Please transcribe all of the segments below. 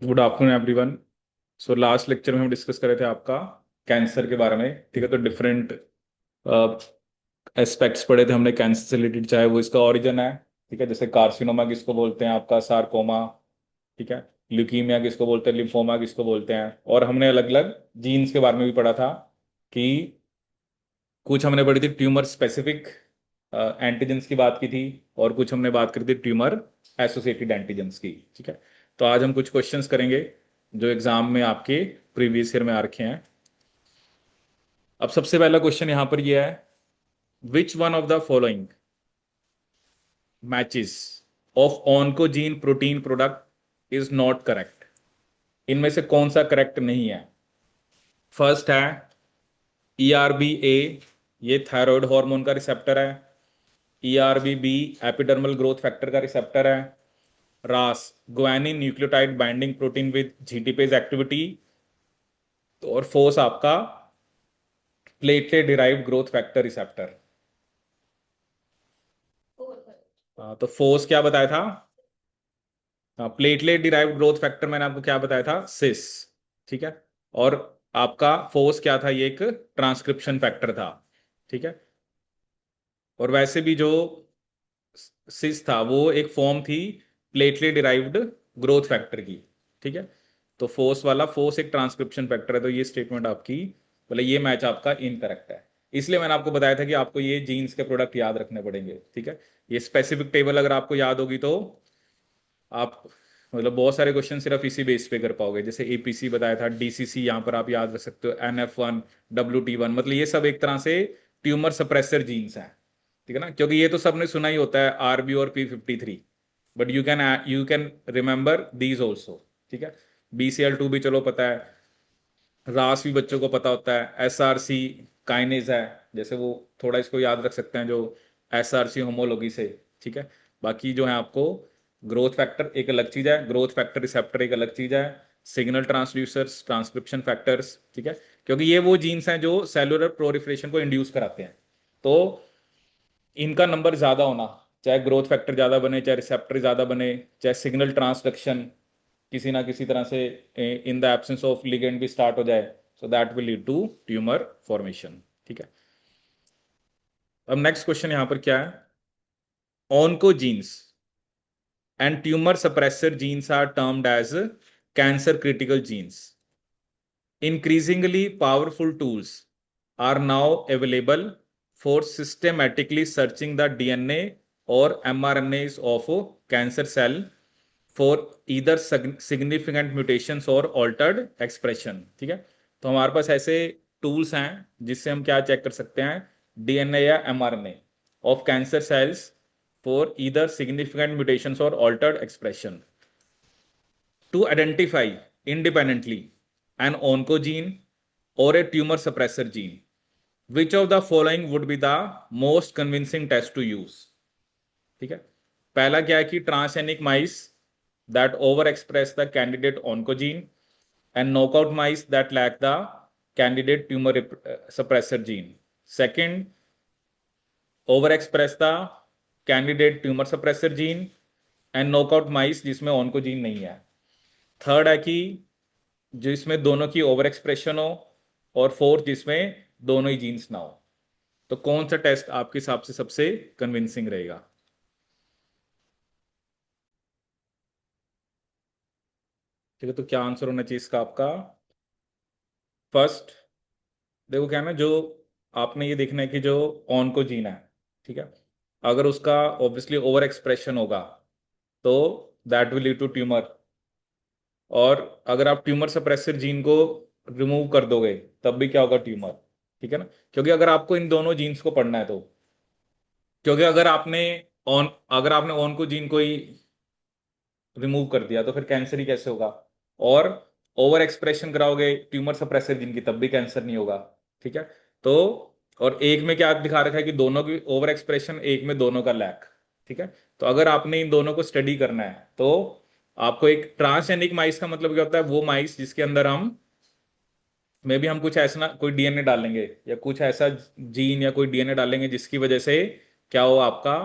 Good afternoon everyone. So last lecture में हम discuss कर रहे थे आपका कैंसर के बारे में। ठीक है, तो डिफरेंट एस्पेक्ट्स पढ़े थे हमने कैंसर से रिलेटेड, चाहे वो इसका ओरिजिन है, ठीक है, जैसे कार्सिनोमा किसको बोलते हैं, आपका सार्कोमा, ठीक है, ल्यूकीमिया किसको बोलते हैं, लिम्फोमा किसको बोलते हैं। और हमने अलग अलग जीन्स के बारे में भी पढ़ा था कि कुछ हमने पढ़ी थी ट्यूमर स्पेसिफिक एंटीजेंस की बात की थी, और कुछ हमने बात करी थी ट्यूमर एसोसिएटेड एंटीजेंस की। ठीक है, तो आज हम कुछ क्वेश्चंस करेंगे जो एग्जाम में आपके प्रीवियस ईयर में आ रखे हैं। अब सबसे पहला क्वेश्चन यहां पर यह है, which one of the following matches of oncogene protein product is not correct. इनमें से कौन सा करेक्ट नहीं है? फर्स्ट है ERB-A, ये थायराइड हार्मोन का रिसेप्टर है। ERB-B एपिडर्मल ग्रोथ फैक्टर का रिसेप्टर है। Ras guanine nucleotide binding protein with GTPase activity. और फोर्स आपका platelet derived growth factor receptor. तो फोर्स क्या बताया था? प्लेटलेट डिराइव्ड ग्रोथ फैक्टर मैंने आपको क्या बताया था? सिस। ठीक है, और आपका फोर्स क्या था? ये एक ट्रांसक्रिप्शन फैक्टर था। ठीक है, और वैसे भी जो सिस था वो एक फॉर्म थी प्लेटलेट डिराइव्ड ग्रोथ फैक्टर की। ठीक है, तो फोर्स वाला फोर्स एक ट्रांसक्रिप्शन फैक्टर है, तो ये स्टेटमेंट आपकी, मतलब ये मैच आपका इनकरेक्ट है। इसलिए मैंने आपको बताया था कि आपको ये जीन्स के प्रोडक्ट याद रखने पड़ेंगे। ठीक है, ये स्पेसिफिक टेबल अगर आपको याद होगी तो आप, मतलब बहुत सारे क्वेश्चन सिर्फ इसी बेस पे कर पाओगे। जैसे APC बताया था, DCC यहाँ पर आप याद रख सकते हो, NF1, WT1, मतलब ये सब एक तरह से ट्यूमर सप्रेसर जीन्स हैं। ठीक है ना, क्योंकि ये तो सबने सुना ही होता है, RB और P53, but you can remember these also. ठीक है, BCL2 भी चलो पता है, रास भी बच्चों को पता होता है, SRC काइनेज है, जैसे वो थोड़ा इसको याद रख सकते हैं जो SRC होमोलॉगी से। ठीक है, बाकी जो है आपको ग्रोथ फैक्टर एक अलग चीज है, ग्रोथ फैक्टर रिसेप्टर एक अलग चीज है, सिग्नल ट्रांसड्यूसर्स, ट्रांसक्रिप्शन फैक्टर्स। ठीक है, क्योंकि ये वो जीन्स हैं जो सेलुलर प्रोलिफरेशन को इंड्यूस कराते हैं। तो इनका नंबर ज्यादा होना, चाहे ग्रोथ फैक्टर ज्यादा बने, चाहे रिसेप्टर ज्यादा बने, चाहे सिग्नल ट्रांसडक्शन किसी ना किसी तरह से in the absence of ligand भी स्टार्ट हो जाए, so that will lead to tumour formation. ठीक है, अब नेक्स्ट क्वेश्चन यहां पर क्या है, oncogenes and tumor suppressor genes are termed as cancer critical genes. Increasingly powerful tools are now available for systematically searching the DNA or mRNAs of cancer cell for either significant mutations or altered expression. ठीक है, तो हमारे पास ऐसे tools हैं जिससे हम क्या check कर सकते हैं, DNA या mRNA of cancer cells for either significant mutations or altered expression to identify independently an oncogene or a tumor suppressor gene. Which of the following would be the most convincing test to use? ठीक है, पहला क्या है कि transgenic mice that overexpress the candidate oncogene and knockout mice that lack the candidate tumor suppressor gene. Second, overexpress the candidate tumor suppressor gene and knockout mice जिसमें oncogene नहीं है. Third है कि जिसमें दोनों की ओवर एक्सप्रेशन हो, और फोर्थ जिसमें दोनों ही जीन्स ना हो। तो कौन सा टेस्ट आपके हिसाब से सबसे कन्विंसिंग रहेगा? ठीक है, तो क्या आंसर होना चाहिए इसका आपका? फर्स्ट, देखो क्या है ना, जो आपने ये देखना है कि जो ऑन को जीना है, ठीक है, अगर उसका ऑब्वियसली ओवर एक्सप्रेशन होगा तो that will lead to tumour. और अगर आप ट्यूमर सप्रेसर जीन को रिमूव कर दोगे तब भी क्या होगा? ट्यूमर। ठीक है ना, क्योंकि अगर आपको इन दोनों जीन्स को पढ़ना है तो, क्योंकि अगर आपने ऑन को जीन को ही रिमूव कर दिया तो फिर कैंसर ही कैसे होगा? और ओवर एक्सप्रेशन कराओगे ट्यूमर सप्रेसर जीन की तब भी कैंसर नहीं होगा। ठीक है, तो और एक में क्या दिखा रखा है कि दोनों की ओवर एक्सप्रेशन, एक में दोनों का लैक। ठीक है, तो अगर आपने इन दोनों को स्टडी करना है तो आपको एक ट्रांसजेनिक माइस का मतलब क्या होता है? वो माइस जिसके अंदर हम में भी हम कुछ ऐसा ना कोई DNA डालेंगे या कुछ ऐसा जीन या कोई DNA डालेंगे जिसकी वजह से क्या हो, आपका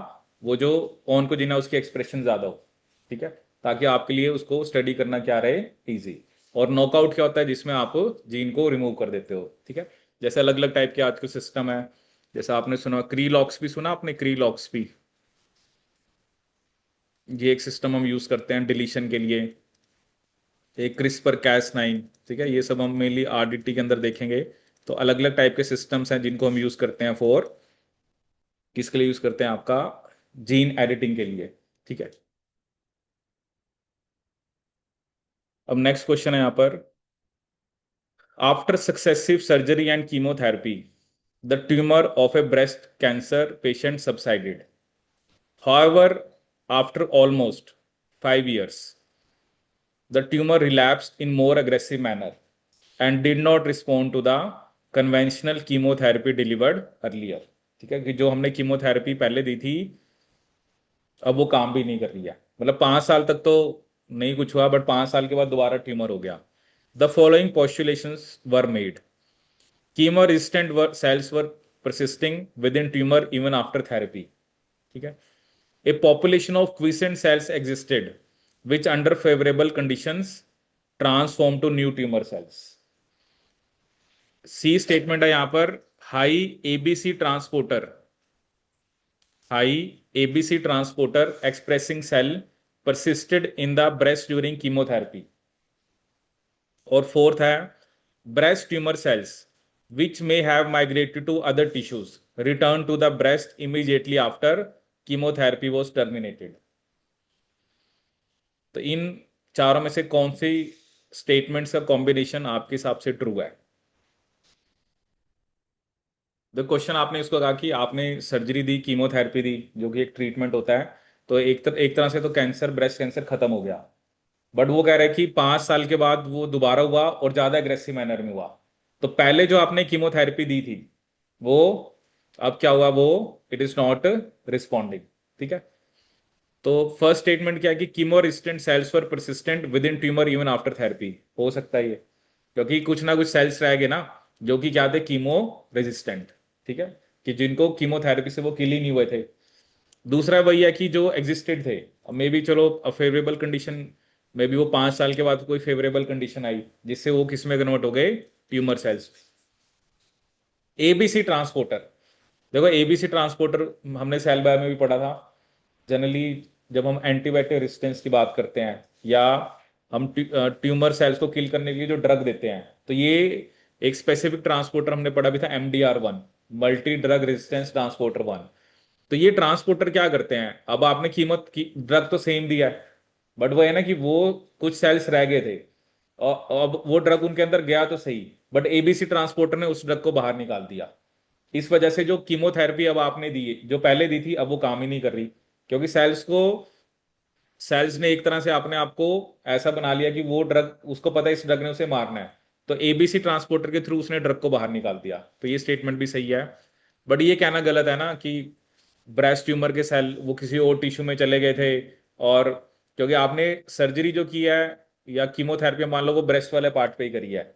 वो जो ऑन को जीना उसकी एक्सप्रेशन ज्यादा हो। ठीक है, ताकि आपके लिए उसको स्टडी करना क्या रहे, इजी। और नॉकआउट क्या होता है, जिसमें आप जीन को रिमूव कर देते हो, ठीक है। जैसे अलग अलग टाइप के आजकल सिस्टम है, जैसे आपने सुना क्रीलॉक्स भी सुना आपने, क्रीलॉक्स भी, ये एक सिस्टम हम यूज करते हैं डिलीशन के लिए। एक क्रिस्पर कैस 9, ठीक है, ये सब हम मेनली आरडीटी के अंदर देखेंगे। तो अलग अलग टाइप के सिस्टम्स हैं जिनको हम यूज करते हैं फॉर, किसके लिए यूज करते हैं, आपका जीन एडिटिंग के लिए, ठीक है। अब नेक्स्ट क्वेश्चन है यहाँ पर, after successive surgery and chemotherapy the tumour of A breast cancer patient subsided, however after almost 5 years the tumor relapsed in more aggressive manner and did not respond to the conventional chemotherapy delivered earlier। ठीक है, कि जो हमने chemotherapy पहले दी थी अब वो काम भी नहीं कर रही है, मतलब 5 साल तक तो नहीं कुछ हुआ, बट 5 साल के बाद दोबारा ट्यूमर हो गया। The following postulations were made, chemo resistant cells were persisting within tumor even after therapy, ठीक है। A population of quiescent cells existed which under favorable conditions transform to new tumor cells। C statement है यहां पर, high ABC transporter, high ABC transporter expressing cell persisted in the breast during chemotherapy। और fourth है, breast tumor cells which may have migrated to other tissues return to the breast immediately after chemotherapy was terminated। तो इन चारों में से कौन सी statements का combination आपके हिसाब से ट्रू है। द क्वेश्चन, आपने इसको कहा कि आपने सर्जरी दी, कीमोथेरेपी दी, जो कि एक ट्रीटमेंट होता है, तो एक तरह से तो कैंसर, ब्रेस्ट कैंसर खत्म हो गया, बट वो कह रहे हैं कि 5 साल के बाद वो दोबारा हुआ और ज्यादा एग्रेसिव मैनर में हुआ। तो पहले जो आपने कीमोथेरेपी दी थी वो अब क्या हुआ, वो इट इज नॉट रिस्पॉन्डिंग, ठीक है। तो फर्स्ट स्टेटमेंट क्या है कि chemo resistant cells were persistent with in tumour even after therapy, हो सकता है ये, क्योंकि कुछ ना कुछ सेल्स रह गए ना जो कि क्या थे, कीमो रेजिस्टेंट, ठीक है, कि जिनको कीमोथेरेपी से वो किल ही नहीं हुए थे। दूसरा वही है कि जो एग्जिस्टेड थे, अब मे बी चलो फेवरेबल कंडीशन, मे बी वो 5 साल के बाद कोई फेवरेबल कंडीशन आई जिससे वो किस में कन्वर्ट हो गए, ट्यूमर सेल्स। एबीसी ट्रांसपोर्टर, देखो एबीसी ट्रांसपोर्टर हमने सेल बायो में भी पढ़ा था। जनरली जब हम एंटीबायोटिक रेजिस्टेंस की बात करते हैं या हम ट्यूमर सेल्स को किल करने के लिए जो ड्रग देते हैं, तो ये एक स्पेसिफिक ट्रांसपोर्टर हमने पढ़ा भी था, MDR1, multi drug resistance transporter 1। तो ये ट्रांसपोर्टर क्या करते हैं, अब आपने कीमत की ड्रग तो सेम दिया है, बट वो है ना कि वो कुछ सेल्स रह गए थे और अब वो ड्रग उनके अंदर गया तो सही, बट एबीसी ट्रांसपोर्टर ने उस ड्रग को बाहर निकाल दिया। इस वजह से जो कीमोथेरेपी अब आपने दी, जो पहले दी थी, अब वो काम ही नहीं कर रही, क्योंकि सेल्स ने एक तरह से अपने आप को ऐसा बना लिया कि वो ड्रग, उसको पता है इस ड्रग ने उसे मारना है, तो एबीसी ट्रांसपोर्टर के थ्रू उसने ड्रग को बाहर निकाल दिया। तो ये स्टेटमेंट भी सही है, बट ये कहना गलत है ना कि ब्रेस्ट ट्यूमर के सेल वो किसी और टिश्यू में चले गए थे, और क्योंकि आपने सर्जरी जो की है या कीमोथेरेपी मान लो वो ब्रेस्ट वाले पार्ट पे ही करी है,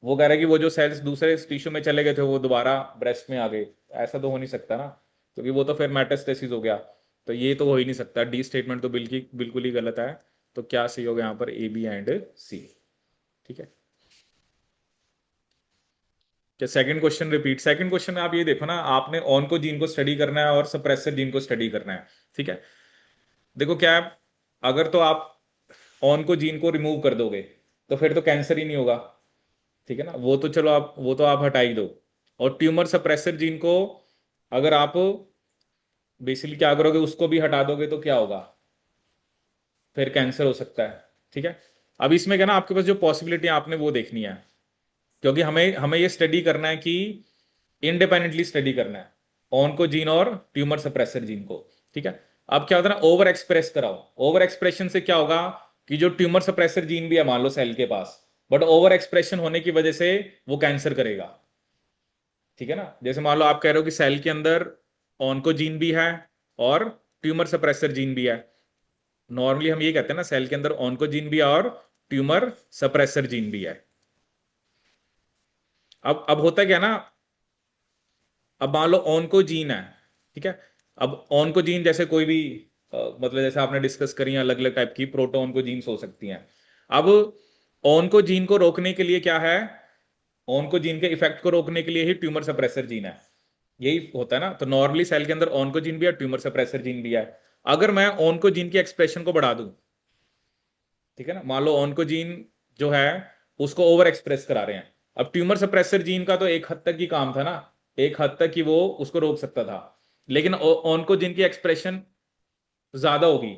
वो कह रहा है कि वो जो सेल्स दूसरे टिश्यू में चले गए थे वो दोबारा ब्रेस्ट में आ गए, ऐसा तो हो नहीं सकता ना, क्योंकि वो तो फिर मेटास्टेसिस हो गया। तो ये तो हो ही नहीं सकता, डी स्टेटमेंट तो बिल्कुल बिल्कुल ही गलत है। तो क्या सही होगा यहाँ पर, ए बी एंड सी, ठीक है। क्या second question repeat, second question में आप ये देखो ना, आपने ऑनको जीन को स्टडी करना है और सप्रेसर जीन को स्टडी करना है, ठीक है। देखो क्या है, अगर तो आप ऑनको जीन को रिमूव कर दोगे तो फिर तो कैंसर ही नहीं होगा, ठीक है ना, वो तो चलो आप, वो तो आप हटा ही दो। और ट्यूमर सप्रेसर जीन को अगर आप बेसिकली क्या करोगे, उसको भी हटा दोगे तो क्या होगा, फिर कैंसर हो सकता है, ठीक है। अब इसमें क्या ना, आपके पास जो पॉसिबिलिटी आपने वो देखनी है, क्योंकि हमें हमें ये स्टडी करना है कि इंडिपेंडेंटली स्टडी करना है ऑनको जीन और ट्यूमर सप्रेसर जीन को, ठीक है। अब क्या होता है ना, ओवर एक्सप्रेस कराओ, ओवर एक्सप्रेशन से क्या होगा कि जो ट्यूमर सप्रेसर जीन भी है मान लो सेल के पास, बट ओवर एक्सप्रेशन होने की वजह से वो कैंसर करेगा, ठीक है ना। जैसे मान लो आप कह रहे हो कि सेल के अंदर ऑनको जीन भी है और ट्यूमर सप्रेसर जीन भी है, नॉर्मली हम ये कहते हैं ना सेल के अंदर ऑनको जीन भी है और ट्यूमर सप्रेसर जीन भी है। अब होता क्या ना, अब मान लो ऑनको जीन है, ठीक है, अब ऑनको जीन जैसे कोई भी मतलब जैसे आपने डिस्कस करी अलग अलग टाइप की प्रोटो ऑन्कोजीन्स हो सकती हैं। अब ऑन्कोजीन को रोकने के लिए क्या है, ऑन्कोजीन के इफेक्ट को रोकने के लिए ही ट्यूमर सप्रेसर जीन है, यही होता है ना। तो नॉर्मली सेल के अंदर ऑन्कोजीन भी है, ट्यूमर सप्रेसर जीन भी है। अगर मैं ऑन्कोजीन की एक्सप्रेशन को बढ़ा दूं, ठीक है ना, मान लो ऑन्कोजीन जो है उसको ओवर एक्सप्रेस करा रहे हैं। अब ट्यूमर सप्रेसर जीन का तो एक हद तक ही काम था ना, एक हद तक ही वो उसको रोक सकता था, लेकिन ऑन्कोजीन की एक्सप्रेशन ज्यादा होगी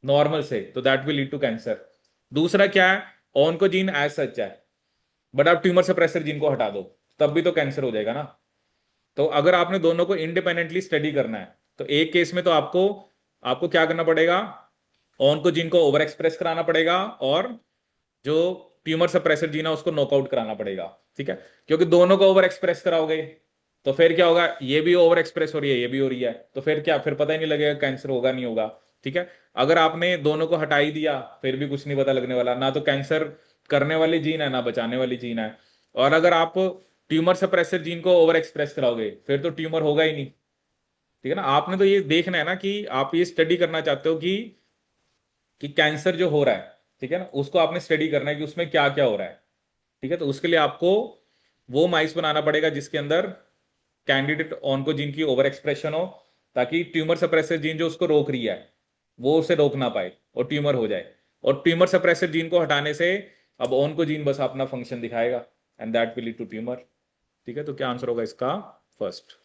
नॉर्मल से, तो that will lead to cancer. दूसरा क्या है, ऑन्कोजीन एज सच है, बट आप ट्यूमर सप्रेसर जीन को हटा दो तब भी तो कैंसर हो जाएगा ना। तो अगर आपने दोनों को इंडिपेंडेंटली स्टडी करना है, तो एक केस में तो आपको आपको क्या करना पड़ेगा, ऑन्कोजीन को ओवर एक्सप्रेस कराना पड़ेगा, और जो ट्यूमर सप्रेसर जीन है उसको नॉकआउट कराना पड़ेगा, ठीक है। क्योंकि दोनों को ओवर एक्सप्रेस कराओगे तो फिर क्या होगा, ये भी ओवर एक्सप्रेस हो रही है, ये भी हो रही है, तो फिर क्या, फिर पता ही नहीं लगेगा कैंसर होगा नहीं होगा, ठीक है। अगर आपने दोनों को हटा ही दिया फिर भी कुछ नहीं पता लगने वाला, ना तो कैंसर करने वाली जीन है ना बचाने वाली जीन है। और अगर आप ट्यूमर सप्रेसर जीन को ओवर एक्सप्रेस कराओगे फिर तो ट्यूमर होगा ही नहीं, ठीक है ना। आपने तो ये देखना है ना कि आप ये स्टडी करना चाहते हो कि कैंसर जो हो रहा है, ठीक है ना, उसको आपने स्टडी करना है कि उसमें क्या क्या हो रहा है, ठीक है। तो उसके लिए आपको वो माइस बनाना पड़ेगा जिसके अंदर कैंडिडेट ऑन्कोजीन की ओवर एक्सप्रेशन हो, ताकि ट्यूमर सप्रेसर जीन जो उसको रोक रही है वो उसे रोक ना पाए और ट्यूमर हो जाए। और ट्यूमर सप्रेसर जीन को हटाने से अब ऑन्कोजीन बस अपना फंक्शन दिखाएगा, and that will lead to tumour, ठीक है। तो क्या आंसर होगा इसका, फर्स्ट।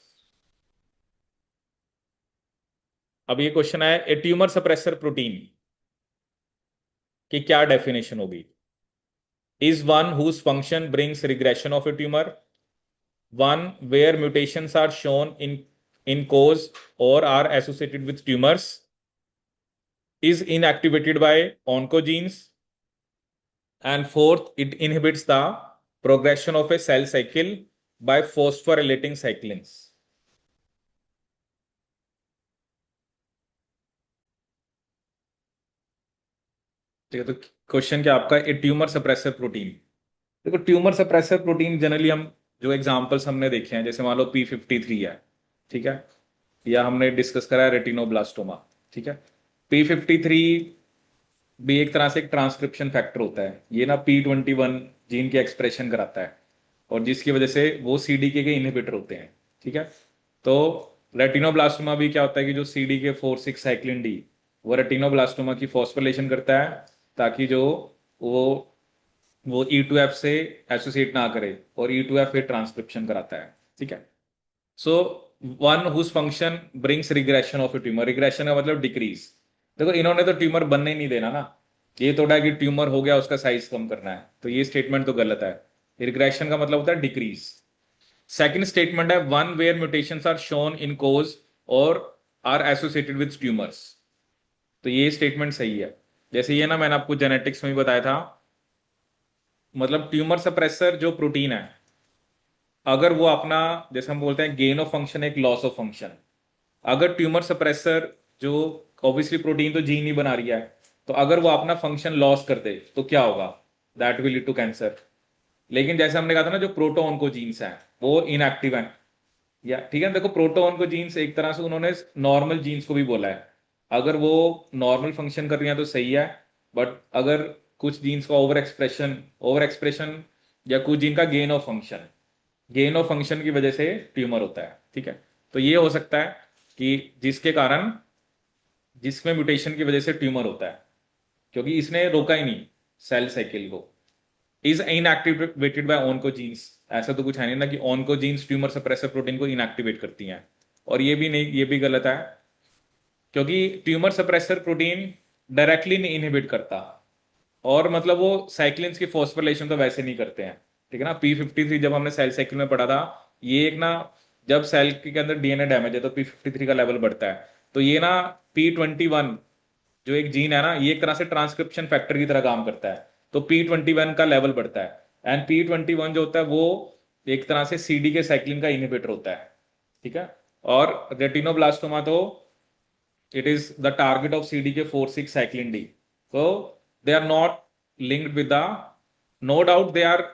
अब ये क्वेश्चन है, ए ट्यूमर सप्रेसर प्रोटीन की क्या डेफिनेशन होगी। Is one whose function brings regression of a tumour, one where mutations are shown in cause or are associated with tumors, is inactivated by oncogenes, and fourth, it inhibits the progression of a cell cycle by phosphorylating cyclins. ठीक है, तो question क्या आपका, ए tumour suppressor protein. देखो tumour suppressor protein generally हम जो examples हमने देखे हैं, जैसे मान लो P53 है, ठीक है, या हमने डिस्कस करा है रेटिनोब्लास्टोमा, ठीक है। P53 भी एक तरह से एक ट्रांसक्रिप्शन फैक्टर होता है, ये ना P21 जीन के एक्सप्रेशन कराता है, और जिसकी वजह से वो CDK के इनहिबिटर होते हैं, ठीक है। तो रेटिनोब्लास्टोमा भी क्या होता है कि जो CDK4/6 साइक्लिन डी, वो रेटिनोब्लास्टोमा की फॉस्फोरिलेशन करता है, ताकि जो वो वो E2F से एसोसिएट ना करे, और E2F फिर ट्रांसक्रिप्शन कराता है, ठीक है। So one whose function brings regression of a tumour, regression का मतलब डिक्रीज। देखो इन्होंने तो ट्यूमर बनने ही नहीं देना ना, ये थोड़ा है कि ट्यूमर हो गया उसका साइज कम करना है, तो ये स्टेटमेंट तो गलत है। रिग्रेशन का मतलब होता है डिक्रीज। सेकंड स्टेटमेंट है, one where mutations are shown in cause और आर एसोसिएटेड विद ट्यूमर्स, तो ये स्टेटमेंट सही है। जैसे ये ना मैंने आपको जेनेटिक्स में भी बताया था, मतलब ट्यूमर सप्रेसर जो प्रोटीन है, अगर वो अपना, जैसे हम बोलते हैं गेन ऑफ फंक्शन एक लॉस ऑफ फंक्शन, अगर ट्यूमर सप्रेसर जो ऑब्वियसली प्रोटीन तो जीन ही बना रही है, तो अगर वो अपना फंक्शन लॉस कर दे तो क्या होगा, that will lead to cancer. लेकिन जैसे हमने कहा था ना, जो प्रोटो ऑन्कोजीन्स हैं वो इनएक्टिव हैं, या ठीक है, देखो प्रोटो ऑन्कोजीन्स एक तरह से उन्होंने नॉर्मल जीन्स को भी बोला है, अगर वो नॉर्मल फंक्शन कर रही हैं तो सही है, बट अगर कुछ जीन्स का ओवर एक्सप्रेशन या कुछ जीन का गेन ऑफ फंक्शन की वजह से ट्यूमर होता है, ठीक है। तो ये हो सकता है कि जिसके कारण, जिसमें म्यूटेशन की वजह से ट्यूमर होता है, क्योंकि इसने रोका ही नहीं सेल साइकिल को। इज इनएक्टिवेटेड बाय ऑन्कोजीन्स, ऐसा तो कुछ है नहीं ना कि ऑन्कोजीन्स ट्यूमर सप्रेसर प्रोटीन को इनएक्टिवेट करती हैं, और ये भी नहीं, ये भी गलत है, क्योंकि ट्यूमर सप्रेसर प्रोटीन डायरेक्टली नहीं इनहिबिट करता, और मतलब वो साइक्लिन्स की फॉस्फोरिलेशन तो वैसे नहीं करते हैं, ठीक है ना। P53 जब हमने सेल साइकिल में पढ़ा था, ये एक ना, जब सेल के अंदर DNA डैमेज है तो P53 का लेवल बढ़ता है, तो ये ना P21 जो एक जीन है ना, ये एक तरह से ट्रांसक्रिप्शन फैक्टर की तरह काम करता है, तो P21 का लेवल बढ़ता है, एंड P21 जो होता है वो एक तरह से CDK साइक्लिन का इनहिबिटर होता है, ठीक है। और रेटिनोब्लास्टोमा तो it is the target of CDK4/6 cyclin D. So they are not linked with the, no doubt they are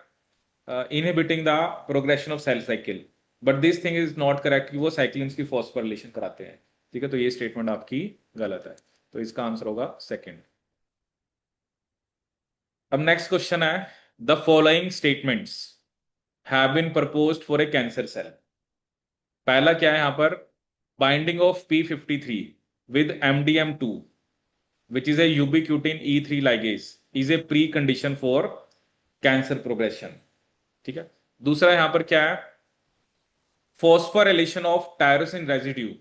inhibiting the progression of cell cycle, but this thing is not correct कि वो cyclins की phosphorylation कराते हैं, ठीक है। तो ये statement आपकी गलत है। तो इसका आंसर होगा सेकंड। अब नेक्स्ट क्वेश्चन है, the following statements have been proposed for a cancer cell. पहला क्या है यहां पर, binding of P53 with MDM2 which is a ubiquitin E3 ligase is a precondition for cancer progression। ठीक है। दूसरा यहां पर क्या है, phosphorylation of tyrosine residue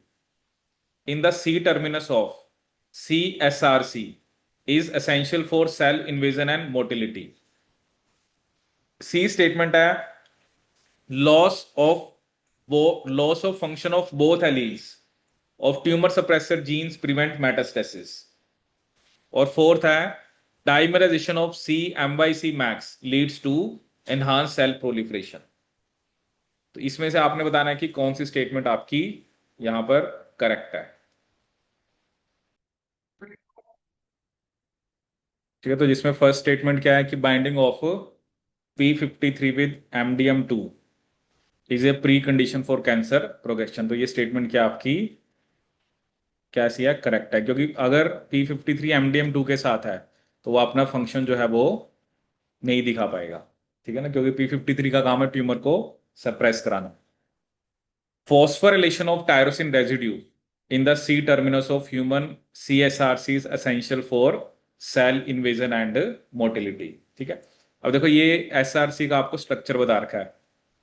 in the C terminus of CSRC is essential for cell invasion and motility। C statement है, loss of function of both alleles of tumor suppressor genes prevent metastasis। और fourth है, dimerization of CMYC Max leads to enhance cell proliferation. तो इसमें से आपने बताना है कि कौन सी स्टेटमेंट आपकी यहां पर करेक्ट है। ठीक है, तो जिसमें फर्स्ट स्टेटमेंट क्या है कि binding of P53 with MDM2 is a pre condition for cancer progression. तो ये स्टेटमेंट क्या आपकी कैसी है, करेक्ट है, क्योंकि अगर P53 MDM2 के साथ है तो वो अपना फंक्शन जो है वो नहीं दिखा पाएगा। ठीक है ना, क्योंकि P53 का काम है ट्यूमर को सप्रेस कराना। Phosphorylation of tyrosine residue in the C terminus of human CSRC is essential for cell invasion and motility। ठीक है। अब देखो ये SRC का आपको स्ट्रक्चर बता रखा है,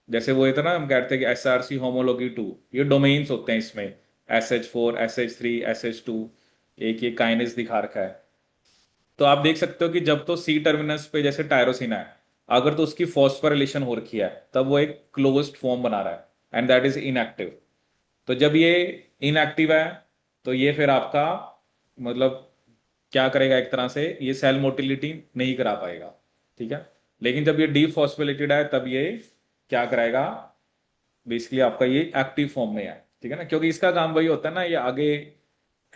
जैसे वो इतना हम कहते हैं कि SRC होमोलॉगी 2, ये डोमेन्स होते हैं इसमें, SH4 SH3 SH2, एक ये काइनेस दिखा रखा है। तो आप देख सकते हो कि जब तो सी टर्मिनस पे जैसे टायरोसिन है, अगर तो उसकी फॉस्फोरिलेशन हो रखी है तब वो एक क्लोज्ड फॉर्म बना रहा है एंड दैट इज इनएक्टिव। तो जब ये इनएक्टिव है तो ये फिर आपका मतलब क्या करेगा, एक तरह से ये सेल मोटिलिटी नहीं करा पाएगा। ठीक है। लेकिन जब ये डीफॉस्फोरिलेटेड है तब ये क्या कराएगा, बेसिकली आपका ये एक्टिव फॉर्म में है। ठीक है ना, क्योंकि इसका काम वही होता है ना, ये आगे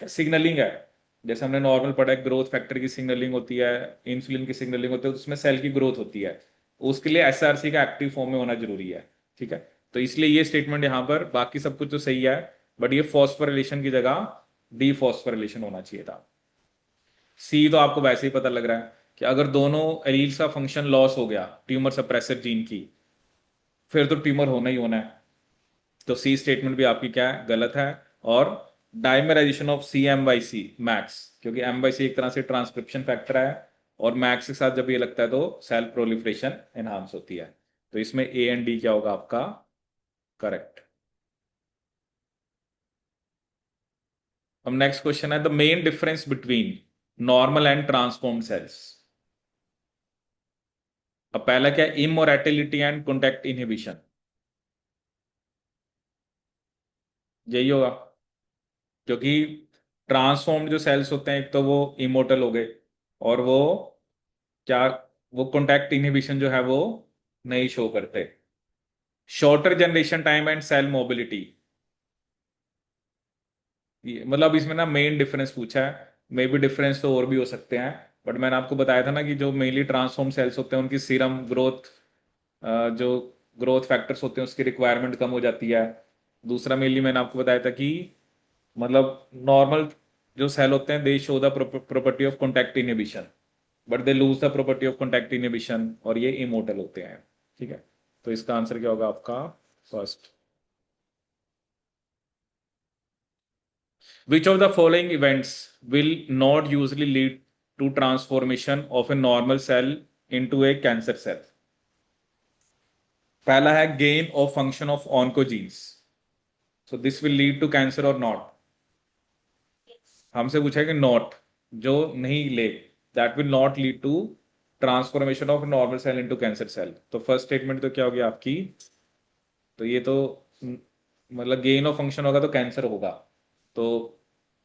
सिग्नलिंग है। जैसे हमने नॉर्मल पढ़ा है, ग्रोथ फैक्टर की सिग्नलिंग होती है, इंसुलिन की सिग्नलिंग होती है, तो उसमें सेल की ग्रोथ होती है, उसके लिए SRC का एक्टिव फॉर्म में होना जरूरी है। ठीक है। तो इसलिए ये स्टेटमेंट यहां पर, बाकी सब कुछ तो सही है, बट ये फॉस्फोरिलेशन की जगह डीफॉस्फोरिलेशन होना चाहिए था। सी तो आपको वैसे ही पता लग रहा है कि अगर दोनों एलील्स का फंक्शन लॉस हो गया ट्यूमर सप्रेसर जीन की, फिर तो ट्यूमर होना ही होना है। तो सी स्टेटमेंट भी आपकी क्या है, गलत है। और डाइमराइजेशन ऑफ CMYC मैक्स, क्योंकि MYC एक तरह से ट्रांसक्रिप्शन फैक्टर है और मैक्स के साथ जब ये लगता है तो सेल प्रोलिफरेशन एनहांस होती है। तो इसमें A एंड D क्या होगा आपका करेक्ट। अब नेक्स्ट क्वेश्चन है, the main difference between normal and transformed cells. अब पहला क्या, इमोरेटिलिटी एंड कॉन्टैक्ट इनहिबिशन, यही होगा। क्योंकि ट्रांसफॉर्म्ड जो सेल्स होते हैं एक तो वो इमोर्टल हो गए, और वो क्या, वो कॉन्टैक्ट इनहिबिशन जो है वो नहीं शो करते। Shorter generation time and cell mobility, मतलब इसमें ना मेन डिफरेंस पूछा है, मे बी डिफरेंस तो और भी हो सकते हैं, बट मैंने आपको बताया था ना कि जो मेनली ट्रांसफॉर्म सेल्स होते हैं उनकी सीरम ग्रोथ, जो ग्रोथ फैक्टर्स होते हैं उसकी रिक्वायरमेंट कम हो जाती है। दूसरा मेनली मैंने आपको बताया था कि मतलब नॉर्मल जो सेल होते हैं दे show the property of contact inhibition, but they lose the property of contact inhibition, और ये इमोर्टल होते हैं। ठीक है। तो इसका आंसर क्या होगा आपका first. Which of the following events will not usually lead to transformation of a normal cell into a cancer cell? पहला है gain of function of oncogenes, so this will lead to cancer or not। हमसे पूछा है कि not, जो नहीं ले, that will not lead to transformation of a normal cell into cancer cell। तो फर्स्ट स्टेटमेंट तो क्या होगी आपकी, तो ये तो मतलब गेन ऑफ फंक्शन होगा तो कैंसर होगा, तो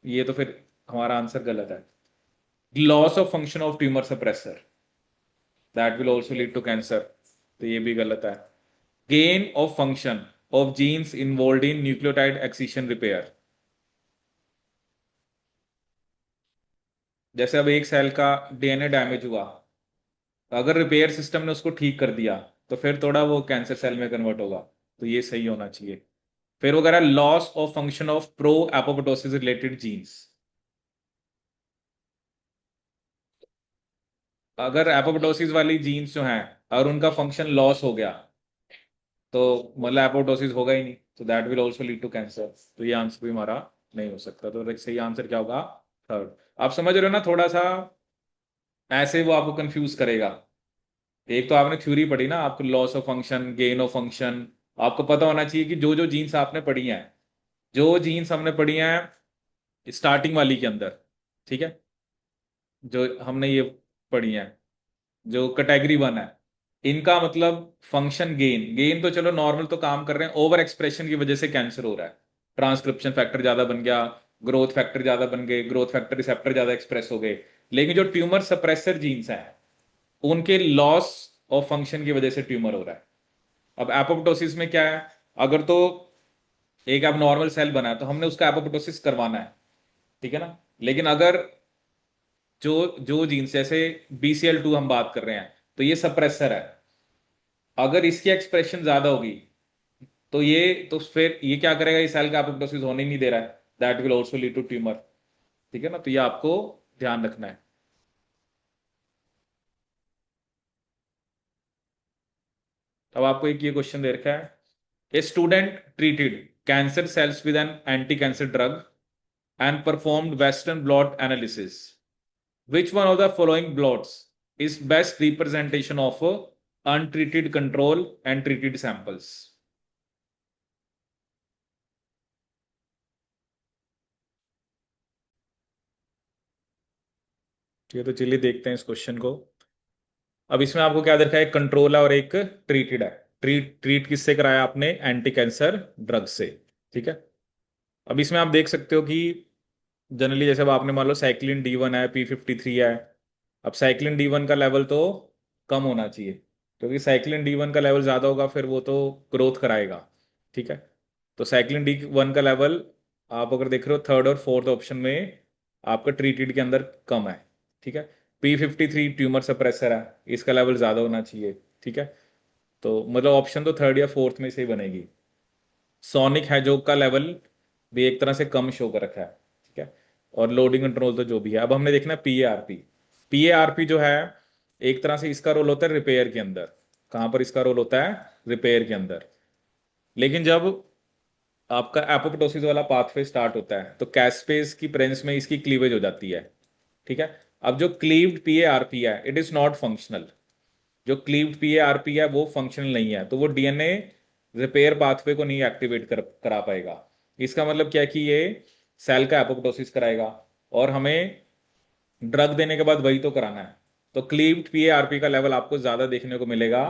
ये तो फिर हमारा आंसर गलत है। Loss of function of tumour suppressor, that will also lead to cancer, तो ये भी गलत है। Gain of function of genes involve in nucleotide excision repair, जैसे अब एक सेल का DNA डैमेज हुआ, अगर रिपेयर सिस्टम ने उसको ठीक कर दिया तो फिर थोड़ा वो कैंसर सेल में कन्वर्ट होगा, तो ये सही होना चाहिए। फिर वगैरह loss of function of pro apoptosis related genes, अगर एपोप्टोसिस वाली जीन्स जो हैं और उनका फंक्शन लॉस हो गया तो मतलब एपोप्टोसिस होगा ही नहीं, तो that will also lead to cancer. तो ये आंसर भी हमारा नहीं हो सकता। तो सही आंसर क्या होगा? थर्ड। आप समझ रहे हो ना? थोड़ा सा ऐसे वो आपको कंफ्यूज करेगा। एक तो आपने थ्योरी पढ़ी ना, आपको loss of function, gain of function, आपको पता होना चाहिए कि जो जो जीन्स आपने पढ़ी हैं, जो जीन्स हमने पढ़ी हैं स्टार्टिंग वाली के अंदर, ठीक है, जो हमने ये पढ़ी हैं, जो कैटेगरी वन है, इनका मतलब फंक्शन गेन, गेन तो चलो नॉर्मल तो काम कर रहे हैं, ओवर एक्सप्रेशन की वजह से कैंसर हो रहा है। ट्रांसक्रिप्शन फैक्टर ज्यादा बन गया, ग्रोथ फैक्टर ज्यादा बन गए, ग्रोथ फैक्टर रिसेप्टर ज्यादा एक्सप्रेस हो गए। लेकिन जो ट्यूमर सप्रेसर जीन्स हैं उनके लॉस ऑफ फंक्शन की वजह से ट्यूमर हो रहा है। अब एपोप्टोसिस में क्या है? अगर तो एक अब नॉर्मल सेल बना है तो हमने उसका एपोप्टोसिस करवाना है, ठीक है ना। लेकिन अगर जो जो जीन्स जैसे BCL2 हम बात कर रहे हैं, तो ये सप्रेसर है, अगर इसकी एक्सप्रेशन ज्यादा होगी तो फिर ये क्या करेगा, इस सेल का एपोप्टोसिस होने ही नहीं दे रहा है, that will also lead to tumour. ठीक है ना, तो ये आपको ध्यान रखना है। अब आपको एक ये क्वेश्चन दे रखा है, a student treated cancer cells with an anti cancer drug and performed western blot analysis, which one of the following blots is best representation of untreated control and treated samples? ठीक है, तो चलिए देखते हैं इस question को। अब इसमें आपको क्या देखा है, एक कंट्रोल है और एक ट्रीटेड है। ट्रीट ट्रीट किससे कराया आपने? एंटी कैंसर ड्रग से। ठीक है। अब इसमें आप देख सकते हो कि जनरली जैसे अब आपने मान लो साइक्लिन D1 है, P53 है। अब साइक्लिन D1 का लेवल तो कम होना चाहिए, क्योंकि साइक्लिन D1 का लेवल ज्यादा होगा फिर वो तो ग्रोथ कराएगा। ठीक है। तो साइक्लिन D1 का लेवल आप अगर देख रहे हो थर्ड और फोर्थ ऑप्शन में आपका ट्रीटेड के अंदर कम है। ठीक है। P53 ट्यूमर सप्रेसर है, इसका लेवल ज्यादा होना चाहिए। ठीक है। तो मतलब ऑप्शन तो थर्ड या फोर्थ में से ही बनेगी। सोनिक हैजोग का लेवल भी एक तरह से कम शो कर रखा है। ठीक है। और लोडिंग कंट्रोल तो जो भी है, अब हमने देखना है PARP। PARP जो है एक तरह से इसका रोल होता है रिपेयर के अंदर। कहां पर इसका रोल होता है? रिपेयर के अंदर। लेकिन जब आपका एपोप्टोसिस वाला पाथवे स्टार्ट होता है तो कैस्पेस की प्रेजेंस में इसकी क्लीवेज हो जाती है। ठीक है। अब जो क्लीव्ड PARP है इट इज नॉट फंक्शनल। जो क्लीव्ड PARP है वो फंक्शनल नहीं है, तो वो DNA रिपेयर पाथवे को नहीं एक्टिवेट करा पाएगा। इसका मतलब क्या है कि ये सेल का एपोप्टोसिस कराएगा, और हमें ड्रग देने के बाद वही तो कराना है। तो क्लीव्ड PARP का लेवल आपको ज्यादा देखने को मिलेगा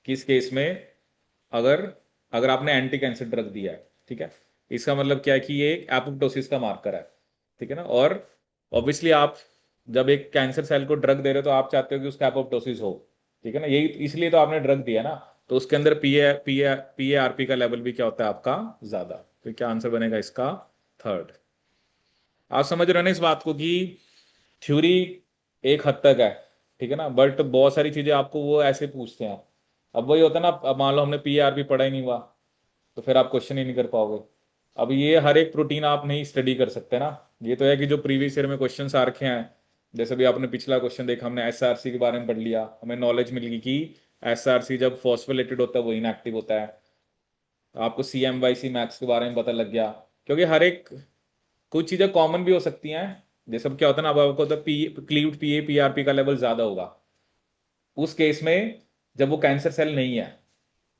किस केस में? अगर अगर आपने एंटी कैंसर ड्रग दिया है। ठीक है। इसका मतलब क्या है कि ये एपोप्टोसिस का मार्कर है। ठीक है ना। और ऑब्वियसली आप जब एक कैंसर सेल को ड्रग दे रहे हो तो आप चाहते हो कि उसका एपोप्टोसिस हो। ठीक है ना, यही इसलिए तो आपने ड्रग दिया ना। तो उसके अंदर PARP का लेवल भी क्या होता है आपका? ज्यादा। तो क्या आंसर बनेगा इसका? थर्ड। आप समझ रहे हो ना इस बात को कि थ्योरी एक हद तक है, ठीक है ना, बट बहुत सारी चीजें आपको वो ऐसे पूछते हैं। अब वही होता है ना, अब मान लो हमने PARP पढ़ा ही नहीं हुआ तो फिर आप क्वेश्चन ही नहीं कर पाओगे। अब ये हर एक प्रोटीन आप नहीं स्टडी कर सकते ना। ये तो है कि जो प्रीवियस ईयर में क्वेश्चन आ रखे हैं, जैसे भी आपने पिछला क्वेश्चन देखा, हमने SRC के बारे में पढ़ लिया, हमें नॉलेज मिल गई कि SRC जब फॉस्फोलेटेड होता है वो इनएक्टिव होता है। आपको CMYC मैक्स के बारे में पता लग गया, क्योंकि हर एक कुछ चीजें कॉमन भी हो सकती हैं। जैसे अब क्या होता है ना, अब आपको होता है क्लीव्ड PARP का लेवल ज्यादा होगा उस केस में जब वो कैंसर सेल नहीं है।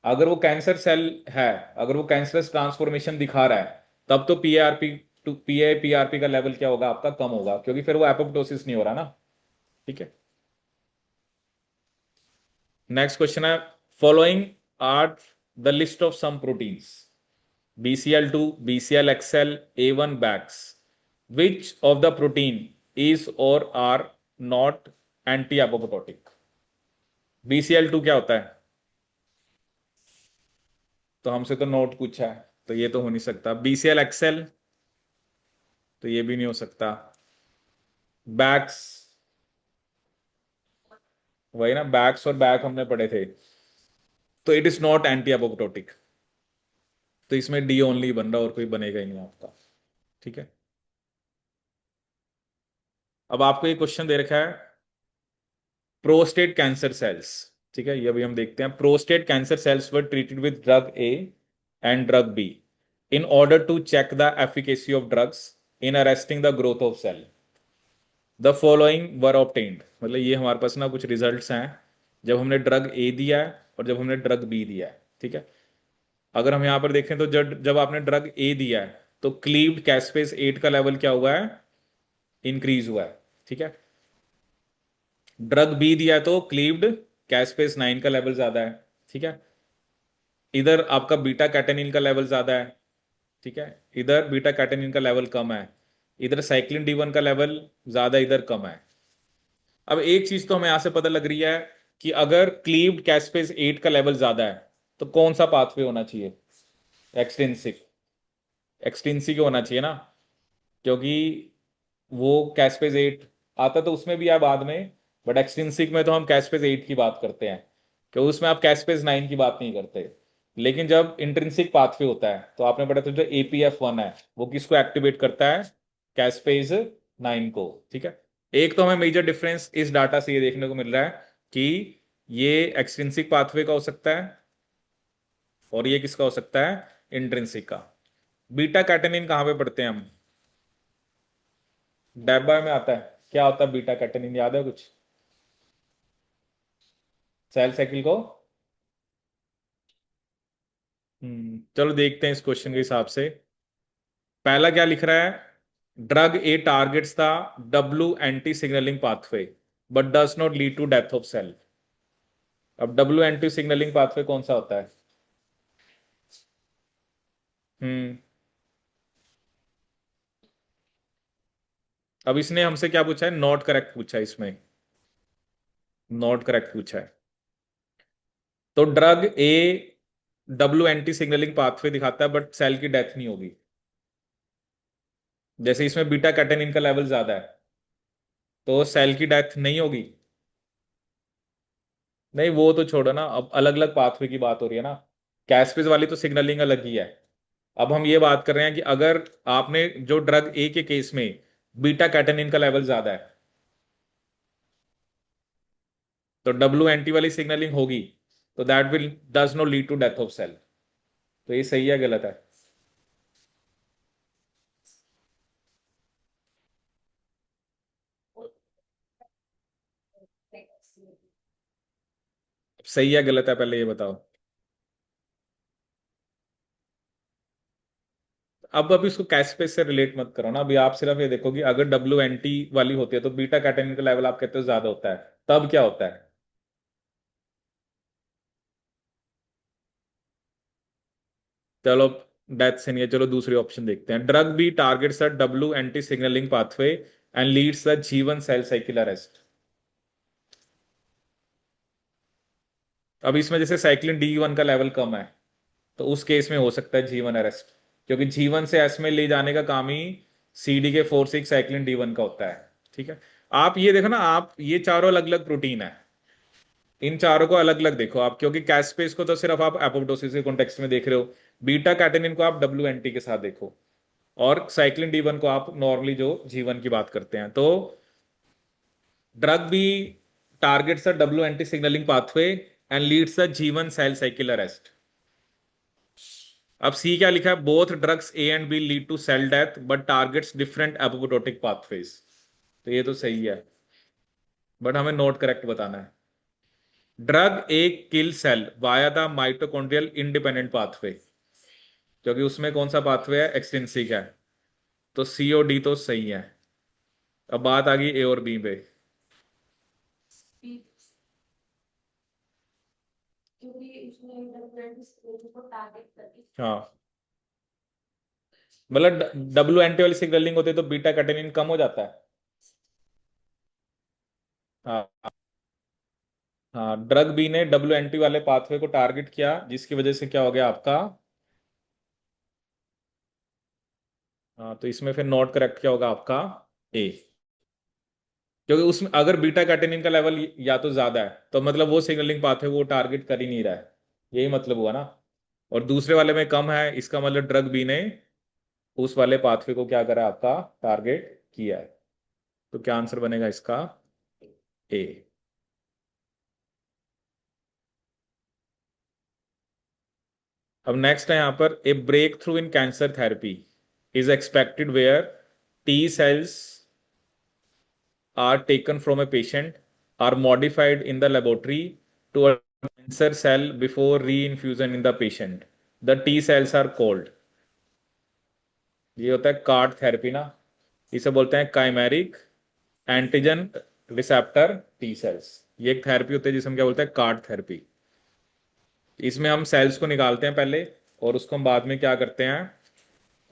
अगर वो कैंसर सेल है, अगर वो कैंसरस ट्रांसफॉर्मेशन दिखा रहा है, तब तो PAPRP का लेवल क्या होगा आपका? कम होगा, क्योंकि फिर वो एपोप्टोसिस नहीं हो रहा ना। ठीक है। नेक्स्ट क्वेश्चन है, following are the list of some proteins BCL2, BCLXL, A1 Bax, which of the protein is और are not anti apoptotic? BCL2 क्या होता है? तो हमसे तो नोट पूछा है, तो ये तो हो नहीं सकता। BCLXL, तो ये भी नहीं हो सकता। बैक्स, वही ना, बैक्स और बैक हमने पढ़े थे, तो it is not anti apoptotic. तो इसमें डी ओनली बन रहा, और कोई बनेगा ही नहीं आपका। ठीक है। अब आपको ये क्वेश्चन दे रखा है, प्रोस्टेट कैंसर सेल्स, ठीक है, ये अभी हम देखते हैं। Prostate cancer cells were treated with drug A and drug B in order to check the efficacy of drugs in arresting the growth of cell. The following were obtained, मतलब ये हमारे पास ना कुछ रिजल्ट्स हैं जब हमने ड्रग ए दिया है और जब हमने ड्रग बी दिया है, ठीक है। अगर हम यहां पर देखें तो जब जब आपने ड्रग ए दिया है तो क्लीव्ड कैस्पेस 8 का लेवल क्या हुआ है, इंक्रीज हुआ है, ठीक है। ड्रग बी दिया है तो क्लीव्ड कैस्पेस 9 का लेवल ज्यादा है, ठीक है। इधर आपका बीटा कैटेनिन का लेवल ज्यादा है, ठीक है। इधर बीटा कैटेनिन का लेवल कम है, इधर साइक्लिन डी वन का लेवल ज्यादा, इधर कम है। अब एक चीज तो हमें यहां से पता लग रही है कि अगर क्लीव्ड कैस्पेस 8 का लेवल ज्यादा है तो कौन सा पाथवे होना चाहिए, एक्सट्रिंसिक। एक्सट्रिंसिक होना चाहिए ना, क्योंकि वो कैस्पेस 8 आता तो उसमें भी है बाद में, बट एक्सट्रिंसिक में तो हम कैस्पेस 8 की बात करते हैं, क्योंकि उसमें आप कैस्पेस 9 की बात नहीं करते। लेकिन जब इंट्रिंसिक पाथवे होता है तो आपने पढ़ा था जो APF1 है वो किसको एक्टिवेट करता है, कैस्पेस 9 को, ठीक है। एक तो हमें मेजर डिफरेंस इस डाटा से ये देखने को मिल रहा है कि ये एक्सट्रिंसिक पाथवे का हो सकता है और ये किसका हो सकता है, इंट्रिंसिक का। बीटा कैटेनिन कहाँ पे पढ़ते हैं हम, डैबा में आता है। क्या होता है बीटा कैटेनिन, याद है कुछ, सेल साइकिल को। चलो देखते हैं इस क्वेश्चन के हिसाब से। पहला क्या लिख रहा है, drug A targets the W NT signalling pathway but does not lead to death of cell. अब डब्ल्यू एंटी सिग्नलिंग पाथवे कौन सा होता है, हम्म अब इसने हमसे क्या पूछा है, नॉट करेक्ट पूछा है इसमें, नॉट करेक्ट पूछा है। तो drug A W NT signalling pathway दिखाता है बट सेल की डेथ नहीं होगी। जैसे इसमें बीटा कैटेनिन का लेवल ज्यादा है तो सेल की डेथ नहीं होगी। नहीं वो तो छोड़ो ना, अब अलग अलग पाथवे की बात हो रही है ना, कैस्पेस वाली तो सिग्नलिंग अलग ही है। अब हम ये बात कर रहे हैं कि अगर आपने जो ड्रग ए के केस में बीटा कैटेनिन का लेवल ज्यादा है तो डब्ल्यू एंटी वाली सिग्नलिंग होगी, तो that will does not lead to death of cell. तो ये सही है गलत है, सही है गलत है पहले ये बताओ। अब इसको कैस्पेस से रिलेट मत करो ना, अभी आप सिर्फ ये देखो कि अगर डब्ल्यू एंटी वाली होती है तो बीटा कैटेनिन का लेवल आप कहते हो ज्यादा होता है, तब क्या होता है। चलो डेथ से नहीं है, चलो दूसरी ऑप्शन देखते हैं। Drug B targets the W NT signalling pathway and leads the G1 cell cycle arrest. अब इसमें जैसे साइक्लिन D1 का लेवल कम है तो उस केस में हो सकता है G1 अरेस्ट, क्योंकि G1 से एस में ले जाने का काम ही CDK4/6 साइक्लिन D1 का होता है, ठीक है। आप ये देखो ना, आप ये चारों अलग अलग प्रोटीन है, इन चारों को अलग अलग देखो आप, क्योंकि कैस्पेस को तो सिर्फ आप एपोप्टोसिस के कॉन्टेक्स्ट में देख रहे हो, बीटा कैटेनिन को आप WNT के साथ देखो, और साइक्लिन D1 को आप नॉर्मली जो G1 की बात करते हैं। तो drug B targets the WNT signalling pathway and leads the G1 cell cycle arrest. अब सी क्या लिखा है, both drugs A and B lead to cell death but targets different apoptotic pathways. तो ये तो सही है, बट हमें नोट करेक्ट बताना है। Drug A kill cell via the mitochondrial independent pathway, क्योंकि उसमें कौन सा पाथवे है, एक्सट्रिंसिक है, तो COD तो सही है। अब बात आ गई ए और बी पे। हाँ, मतलब WNT वाली सिग्नलिंग होती है तो बीटा कैटेनिन कम हो जाता है। हाँ, हाँ, ड्रग बी ने WNT वाले पाथवे को टारगेट किया जिसकी वजह से क्या हो गया आपका, हाँ, तो इसमें फिर नॉट करेक्ट क्या होगा आपका, ए। क्योंकि उसमें अगर बीटा कैटेनिन का लेवल या तो ज्यादा है तो मतलब वो सिग्नलिंग पाथवे वो टारगेट कर ही नहीं रहा है, यही मतलब हुआ ना। और दूसरे वाले में कम है, इसका मतलब ड्रग बी ने उस वाले पाथवे को क्या करा आपका, टारगेट किया है। तो क्या आंसर बनेगा इसका, ए। अब नेक्स्ट है यहाँ पर, a breakthrough in cancer therapy is expected where T cells are taken from a patient, are modified in the laboratory to a cancer cell before reinfusion in the patient. The T cells are called. ये होता है card therapy ना, इसे बोलते हैं chimeric antigen receptor T cells. ये एक therapy होती है जिसे हम क्या बोलते हैं, कार्ड थेरेपी। इसमें हम सेल्स को निकालते हैं पहले, और उसको हम बाद में क्या करते हैं,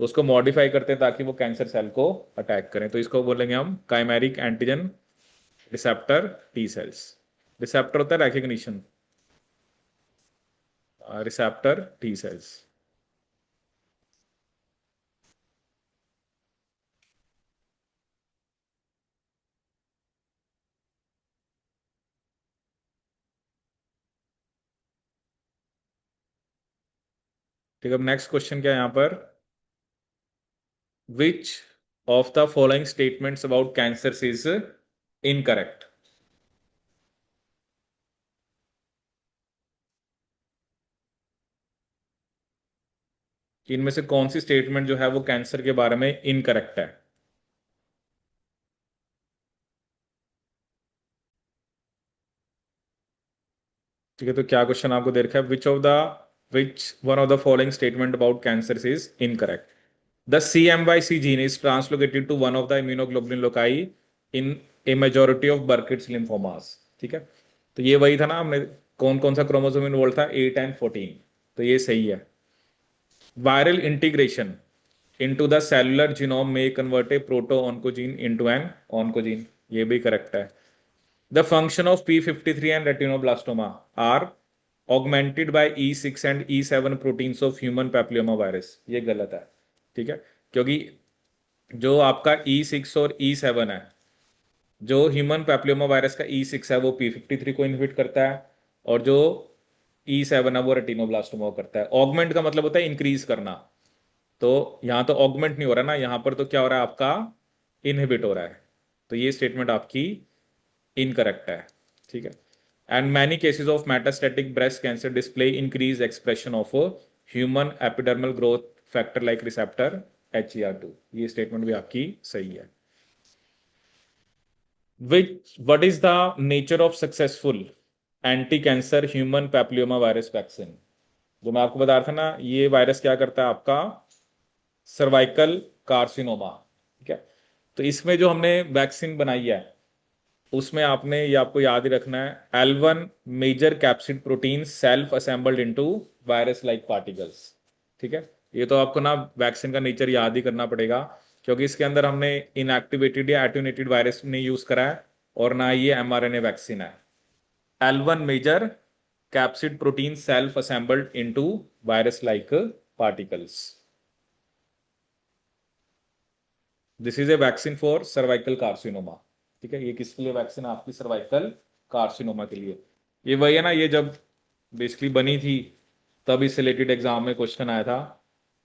उसको मॉडिफाई करते हैं ताकि वो कैंसर सेल को अटैक करें। तो इसको बोलेंगे हम chimeric antigen receptor T cells. Receptor होता है recognition, रिसेप्टर टी सेल्स। ठीक है, अब नेक्स्ट क्वेश्चन क्या है यहाँ पर, विच of the following statements about cancer is incorrect. इनमें से कौन सी स्टेटमेंट जो है वो कैंसर के बारे में इनकरेक्ट है। ठीक है, तो क्या क्वेश्चन आपको दे रखा है, which one of the following statement about cancer is incorrect. The CMYC gene is translocated to one of the immunoglobulin loci in a majority of Burkitt's lymphomas। ठीक है, तो ये वही था ना, हमने कौन कौन सा क्रोमोसोम इन्वॉल्व था, 8 एंड 14, तो ये सही है। Viral integration into the cellular genome may convert a proto-oncogene into an oncogene, ये भी करेक्ट है। The function of P53 and retinoblastoma are augmented by E6 and E7 proteins of human papilloma virus, ये गलत है। ठीक है, क्योंकि जो आपका E6 और E7 है, जो ह्यूमन पैप्लियोमा वायरस का E6 है वो P53 को इनहिबिट करता है, और जो E7 है वो रेटिनोब्लास्टोमा को करता है। ऑगमेंट का मतलब होता है इंक्रीज करना, तो यहाँ तो ऑगमेंट नहीं हो रहा ना, यहाँ पर तो क्या हो रहा है आपका, इनहिबिट हो रहा है। तो ये स्टेटमेंट आपकी इनकरेक्ट है। ठीक है, and many cases of metastatic breast cancer display increase expression of human epidermal growth factor like receptor HER2, ये स्टेटमेंट भी आपकी सही है। What is the nature of successful anti-cancer human papilloma virus vaccine। जो मैं आपको बता रहा था ना, ये वायरस क्या करता है आपका, सर्वाइकल कार्सिनोमा। ठीक है, तो इसमें जो हमने वैक्सीन बनाई है, उसमें आपने ये आपको याद ही रखना है, L1 major capsid protein self assembled into virus like particles. ठीक है, ये तो आपको ना वैक्सीन का नेचर याद ही करना पड़ेगा, क्योंकि इसके अंदर हमने इनएक्टिवेटेड या एट्यूनेटेड वायरस नहीं यूज करा है, और ना ये mRNA वैक्सीन है। L1 major capsid protein self assembled into virus like particles. This is a vaccine for cervical carcinoma. ठीक है, ये किसके लिए वैक्सीन, आपकी सर्वाइकल कार्सिनोमा के लिए। ये वही है ना, ये जब बेसिकली बनी थी तब इससे रिलेटेड एग्जाम में क्वेश्चन आया था,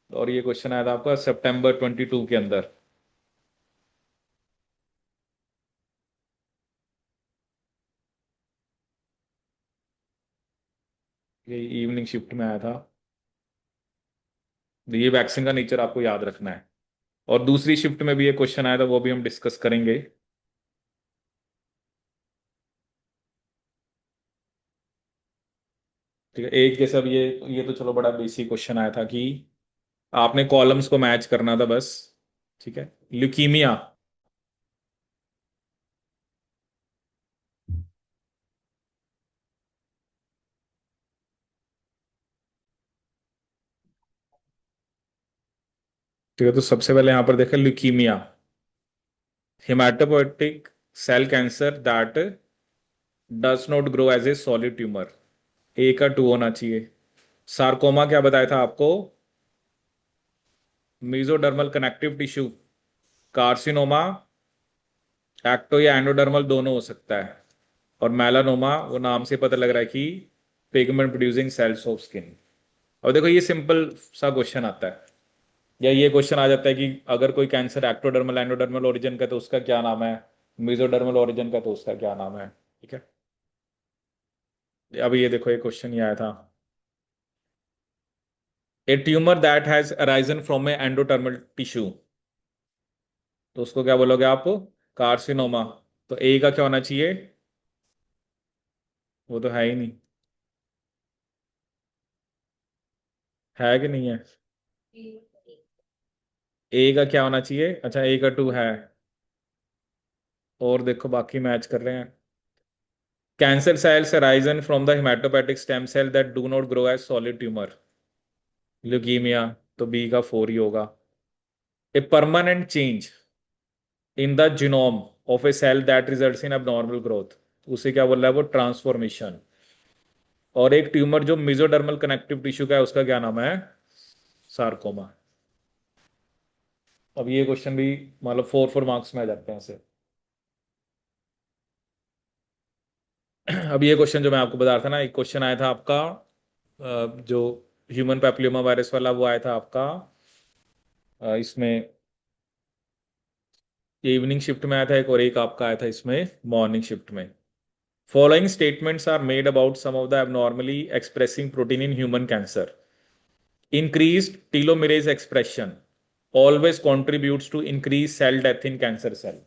और ये क्वेश्चन आया था आपका सितंबर 22 के अंदर। ये इवनिंग शिफ्ट में आया था। ये वैक्सीन का नेचर आपको याद रखना है, और दूसरी शिफ्ट में भी ये क्वेश्चन आया था, वो भी हम डिस्कस करेंगे। ठीक है, एक जैसा अब ये तो चलो बड़ा बेसिक क्वेश्चन आया था कि आपने कॉलम्स को मैच करना था बस। ठीक है, ल्यूकीमिया। ठीक है, तो सबसे पहले यहां पर देखें leukaemia, haematopoietic cell cancer that does not grow as a solid tumour, A का 2 होना चाहिए। सार्कोमा क्या बताया था आपको, mesodermal connective tissue. Carcinoma ecto या एंडोडर्मल दोनों हो सकता है। और मेलानोमा, वो नाम से पता लग रहा है कि pigment producing sales of skin. और देखो ये सिंपल सा क्वेश्चन आता है, या ये क्वेश्चन आ जाता है कि अगर कोई कैंसर एक्टोडर्मल एंडोडर्मल ओरिजिन का तो उसका क्या नाम है, मेसोडर्मल ओरिजिन का तो उसका क्या नाम है। ठीक है, अब ये देखो ये क्वेश्चन ही आया था। A tumour that has arisen from a endodermal tissue, तो उसको क्या बोलोगे आप? कार्सिनोमा। तो ए का क्या होना चाहिए? वो तो है ही नहीं। है कि नहीं है? ए का क्या होना चाहिए? अच्छा, ए का टू है। और देखो बाकी मैच कर रहे हैं। Cancer cells arising from the haematopoietic stem cell that do not grow as solid tumour, leukaemia. तो बी का फोर ही होगा। A permanent change in the genome of a cell that results in abnormal growth, उसे क्या बोल रहा है? वो ट्रांसफॉर्मेशन। और एक ट्यूमर जो मिजोडर्मल कनेक्टिव टिश्यू का है, उसका क्या नाम है? सार्कोमा। अब ये क्वेश्चन भी मतलब 4 4 मार्क्स में आ जाते हैं ऐसे। अब ये क्वेश्चन जो मैं आपको बता रहा था ना, एक क्वेश्चन आया था आपका जो ह्यूमन पैपिलोमा वायरस वाला, वो आया था आपका इसमें इवनिंग शिफ्ट में आया था एक, और एक आपका आया था इसमें मॉर्निंग शिफ्ट में। Following statements are made about some of the abnormally expressing protein in human cancer. Increased telomerase expression always contributes to increased cell death in cancer cell.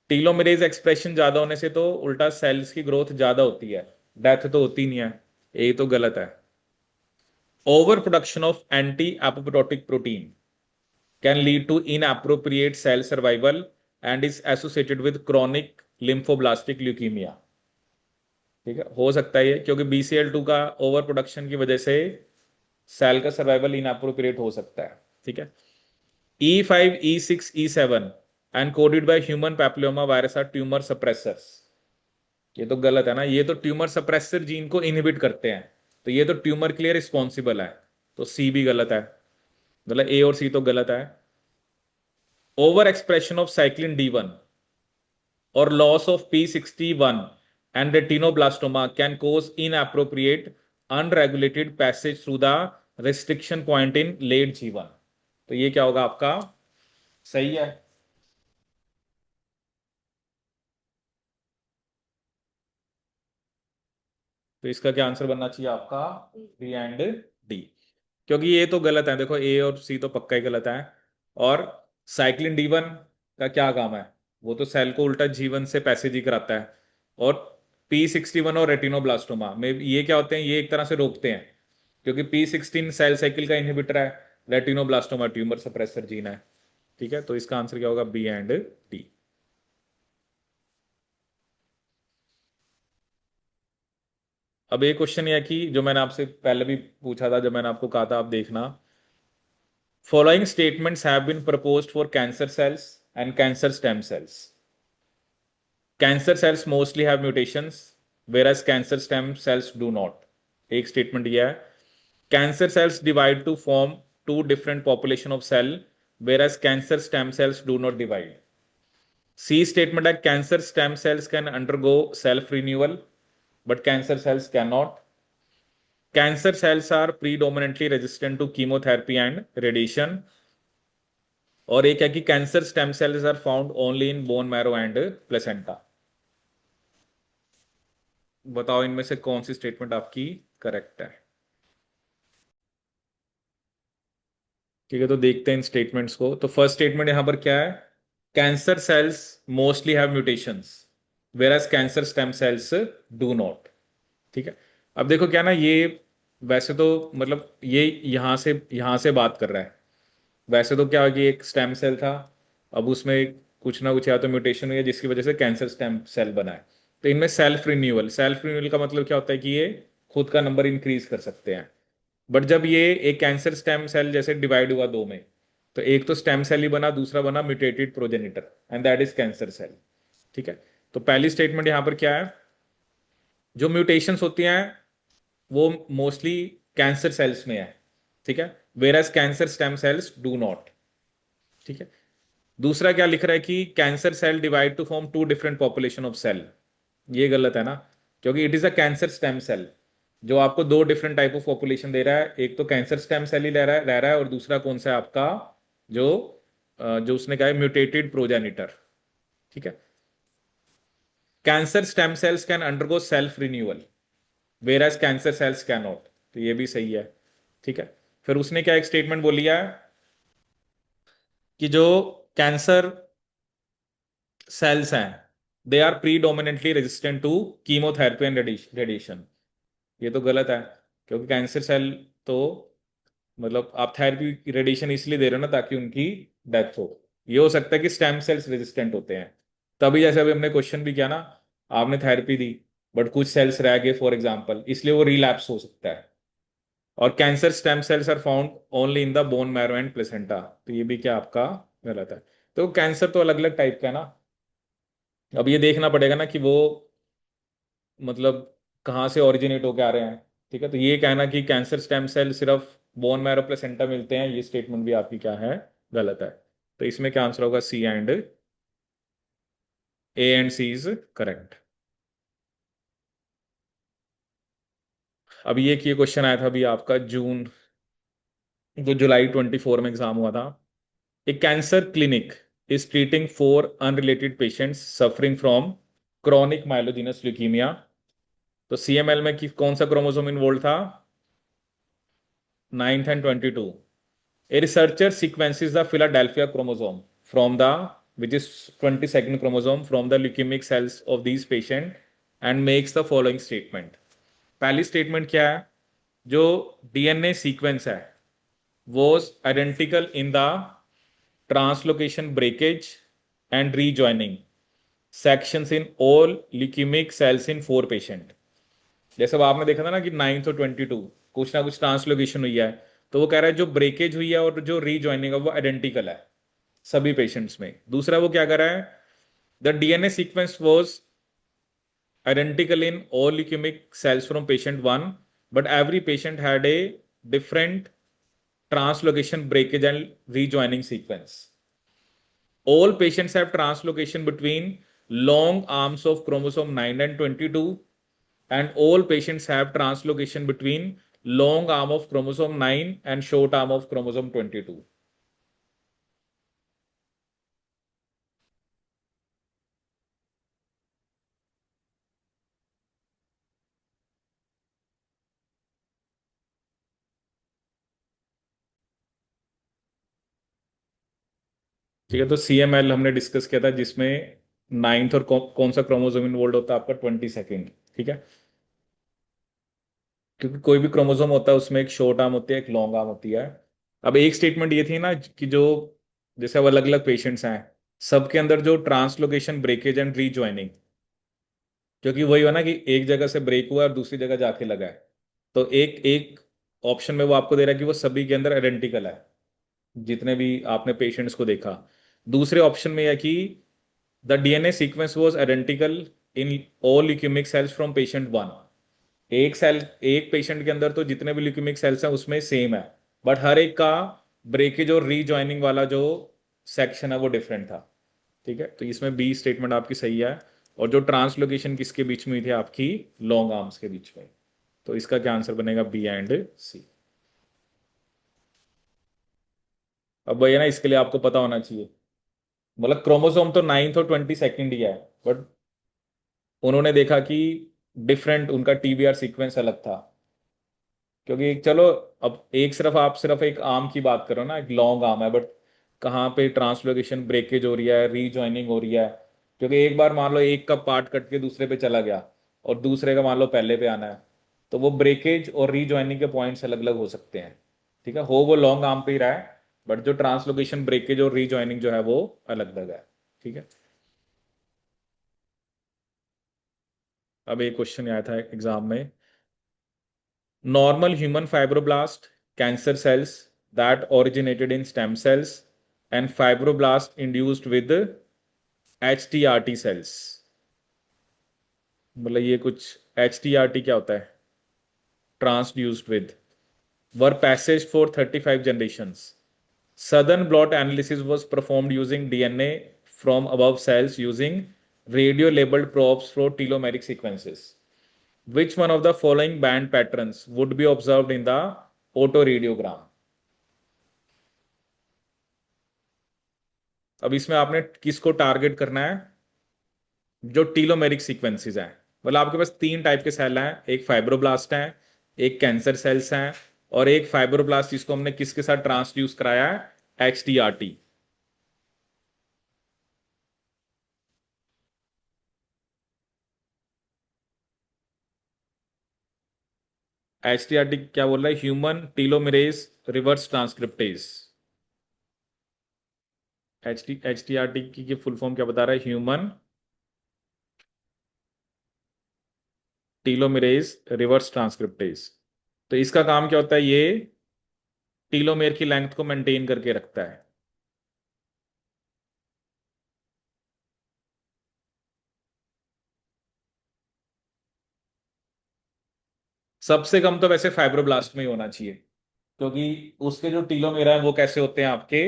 Telomerase expression ज्यादा होने से तो उल्टा सेल्स की growth ज्यादा होती है, डेथ तो होती नहीं है। ये तो गलत है। Over production of anti apoptotic protein can lead to inappropriate cell survival and is associated with chronic lymphoblastic leukaemia. ठीक है, हो सकता है ये, क्योंकि BCL2 का ओवर प्रोडक्शन की वजह से सेल का सर्वाइवल इनअप्रोप्रिएट हो सकता है। ठीक है। E5, E6, E7 and coded by human papilloma virus are tumour suppressors. ये तो गलत है ना, ये तो ट्यूमर सप्रेसर जीन को इनहिबिट करते हैं, तो ये तो ट्यूमर के लिए रिस्पॉन्सिबल है। तो सी भी गलत है, मतलब ए और सी तो गलत है। Over expression of cyclin D1 or loss of P61 and retinoblastoma can cause inappropriate unregulated passage through the restriction point in late G1। तो ये क्या होगा आपका? सही है। तो इसका क्या आंसर बनना चाहिए आपका? B and D. क्योंकि ये तो गलत है, देखो ए और सी तो पक्का ही गलत है। और साइक्लिन D1 का क्या काम है? वो तो सेल को उल्टा जीवन से पैसेज ही कराता है। और P61 और रेटिनोब्लास्टोमा में ये क्या होते हैं? ये एक तरह से रोकते हैं, क्योंकि P16 सेल साइकिल का इनहिबिटर है, रेटिनोब्लास्टोमा ट्यूमर सप्रेसर जीन है। ठीक है, तो इसका आंसर क्या होगा? B and D. अब एक क्वेश्चन ये है कि जो मैंने आपसे पहले भी पूछा था, जब मैंने आपको कहा था आप देखना, following statements have been proposed for cancer cells and cancer stem cells. Cancer cells mostly have mutations, whereas cancer stem cells do not. एक स्टेटमेंट यह है, cancer cells divide to form two different population of cell, whereas cancer stem cells do not divide. C statement है, cancer stem cells can undergo self renewal, but cancer cells cannot. Cancer cells are predominantly resistant to chemotherapy and radiation. और एक है कि cancer stem cells are found only in bone marrow and placenta. बताओ इनमें से कौन सी statement आपकी correct है? ठीक है, तो देखते हैं इन स्टेटमेंट्स को। तो फर्स्ट स्टेटमेंट यहां पर क्या है? Cancer cells mostly have mutations, where cancer stem cells do not. ठीक है। अब देखो क्या ना, ये वैसे तो मतलब ये यहां से बात कर रहा है। वैसे तो क्या है कि एक स्टेम सेल था, अब उसमें कुछ ना कुछ या तो म्यूटेशन हुई है जिसकी वजह से कैंसर स्टेम सेल बना है। तो इनमें सेल्फ रिन्यूअल का मतलब क्या होता है कि ये खुद का नंबर इंक्रीज कर सकते हैं। बट जब ये एक कैंसर स्टेम सेल जैसे डिवाइड हुआ दो में, तो एक तो स्टेम सेल ही बना, दूसरा बना mutated progenitor, and that is cancer cell. ठीक है। तो पहली स्टेटमेंट यहां पर क्या है? जो म्यूटेशंस होती हैं वो मोस्टली कैंसर सेल्स में है। ठीक है, where as cancer stem cells do not. ठीक है। दूसरा क्या लिख रहा है कि cancer cell divide to form two different population of cell. ये गलत है ना, क्योंकि it is a cancer stem cell जो आपको दो डिफरेंट टाइप ऑफ पॉपुलेशन दे रहा है। एक तो कैंसर स्टेम सेल ही ले रहा है और दूसरा कौन सा है आपका? जो जो उसने कहा है म्यूटेटेड प्रोजेनिटर। ठीक है। Cancer stem cells can undergo self renewal, where as cancer cells can not. तो ये भी सही है। ठीक है। फिर उसने क्या एक स्टेटमेंट बोली है कि जो कैंसर सेल्स हैं they are predominantly resistant to chemotherapy and radiation. ये तो गलत है, क्योंकि कैंसर सेल तो मतलब आप थेरेपी रेडिएशन इसलिए दे रहे हो ना ताकि उनकी डेथ हो। ये हो सकता है कि स्टेम सेल्स रेजिस्टेंट होते हैं, तभी जैसे अभी हमने क्वेश्चन भी किया ना, आपने थेरेपी दी बट कुछ सेल्स रह गए फॉर एग्जांपल, इसलिए वो रिलैप्स हो सकता है। और cancer stem cells are found only in the bone marrow and placenta, तो ये भी क्या आपका गलत है। तो कैंसर तो अलग अलग टाइप का है ना, अब ये देखना पड़ेगा ना कि वो मतलब कहाँ से ओरिजिनेट होके आ रहे हैं। ठीक है, तो ये कहना कि कैंसर स्टेम सेल सिर्फ बोन मैरो प्लेसेंटा मिलते हैं, ये स्टेटमेंट भी आपकी क्या है, गलत है। तो इसमें क्या आंसर होगा, C and A and C is correct. अभी एक ये क्वेश्चन आया था अभी आपका जून, जो जुलाई 24 में एग्जाम हुआ था। A cancer clinic is treating four unrelated patients suffering from chronic myelogenous leukemia। तो सीएमएल में कौन सा क्रोमोसोम इन्वॉल्व था, 9th and 22। A researcher sequences the Philadelphia chromosome from the, which is 22nd chromosome, from the leukemic cells of these patients and makes the following statement। पहली statement क्या है, जो DNA sequence है was identical in the translocation breakage and rejoining sections in all leukemic cells in 4 patient। जैसे अब आपने देखा था ना कि 9th और 22 कुछ ना कुछ ट्रांसलोकेशन हुई है, तो वो कह रहा है जो ब्रेकेज हुई है और जो रीजॉइनिंग है वो आइडेंटिकल है सभी पेशेंट्स में। दूसरा वो क्या कर रहा है, the DNA sequence was identical in all leukemic cells from patient 1, but every patient had a different translocation breakage and rejoining sequence। All patients have translocation between long arms of chromosome 9 and 22, and all patients have translocation between long arm of chromosome 9 and short arm of chromosome 22। ठीक है, तो CML हमने discuss किया था जिसमें ninth और कौन सा क्रोमोसोम इन्वॉल्व होता है आपका, 22nd। ठीक है, क्योंकि कोई भी क्रोमोसोम होता है उसमें एक शॉर्ट आर्म होती है एक लॉन्ग आर्म होती है। अब एक स्टेटमेंट ये थी ना कि जो जैसे अब अलग अलग पेशेंट्स हैं, सबके अंदर जो ट्रांसलोकेशन ब्रेकेज एंड रीजॉइनिंग, क्योंकि वही हो ना कि एक जगह से ब्रेक हुआ और दूसरी जगह जाके लगा है, तो एक एक ऑप्शन में वो आपको दे रहा है कि वो सभी के अंदर आइडेंटिकल है जितने भी आपने पेशेंट्स को देखा। दूसरे ऑप्शन में यह कि the DNA sequence was identical in all leukemic cells from patient 1। एक सेल एक पेशेंट के अंदर तो जितने भी ल्यूकेमिक सेल्स हैं उसमें सेम है, बट हर एक का ब्रेकेज और रीजॉइनिंग वाला जो सेक्शन है वो डिफरेंट था। ठीक है, तो इसमें बी स्टेटमेंट आपकी सही है। और जो ट्रांसलोकेशन किसके बीच में हुई थी, आपकी लॉन्ग आर्म्स के बीच में। तो इसका क्या आंसर बनेगा, बी एंड सी। अब भैया ना इसके लिए आपको पता होना चाहिए, मतलब क्रोमोसोम तो 9th और 22nd ही है, बट उन्होंने देखा कि डिफरेंट उनका टीबीआर सीक्वेंस अलग था। क्योंकि चलो अब एक सिर्फ आप सिर्फ एक आर्म की बात करो ना, एक लॉन्ग आर्म है, बट कहाँ पे ट्रांसलोकेशन ब्रेकेज हो रही है, रीजॉइनिंग हो रही है। क्योंकि एक बार मान लो एक का पार्ट कट के दूसरे पे चला गया और दूसरे का मान लो पहले पे आना है, तो वो ब्रेकेज और रीजॉइनिंग के पॉइंट्स अलग अलग हो सकते हैं। ठीक है, हो वो लॉन्ग आर्म पे ही रहा है, बट जो ट्रांसलोकेशन ब्रेकेज और रीजॉइनिंग जो है वो अलग अलग है। ठीक है, अब एक क्वेश्चन आया था एग्जाम में, normal human fibroblast, cancer cells that originated in stem cells, and fibroblast induced with HTRT cells। मतलब ये कुछ HTRT क्या होता है, transduced with, were passage for 35 generations। Southern blot analysis was performed using DNA from above cells using radio labeled probes for telomeric sequences। Which one of the following band patterns would be observed in the autoradiograph। अब इसमें आपने किसको target करना है, जो टीलोमेरिक sequences हैं। मतलब आपके पास तीन टाइप के सेल हैं, एक फाइब्रोब्लास्ट हैं, एक कैंसर सेल्स हैं, और एक फाइब्रोब्लास्ट जिसको हमने किसके साथ ट्रांसड्यूस कराया है, HTRT। HTRT क्या बोल रहा है, ह्यूमन टीलोमेरेज रिवर्स ट्रांसक्रिप्टेज। HTRT की फुल फॉर्म क्या बता रहा है, ह्यूमन टीलोमेरेज रिवर्स ट्रांसक्रिप्टेज। तो इसका काम क्या होता है, ये टीलोमेर की लेंथ को मेंटेन करके रखता है। सबसे कम तो वैसे फाइब्रोब्लास्ट में ही होना चाहिए, क्योंकि उसके जो टीलोमेर है वो कैसे होते हैं आपके,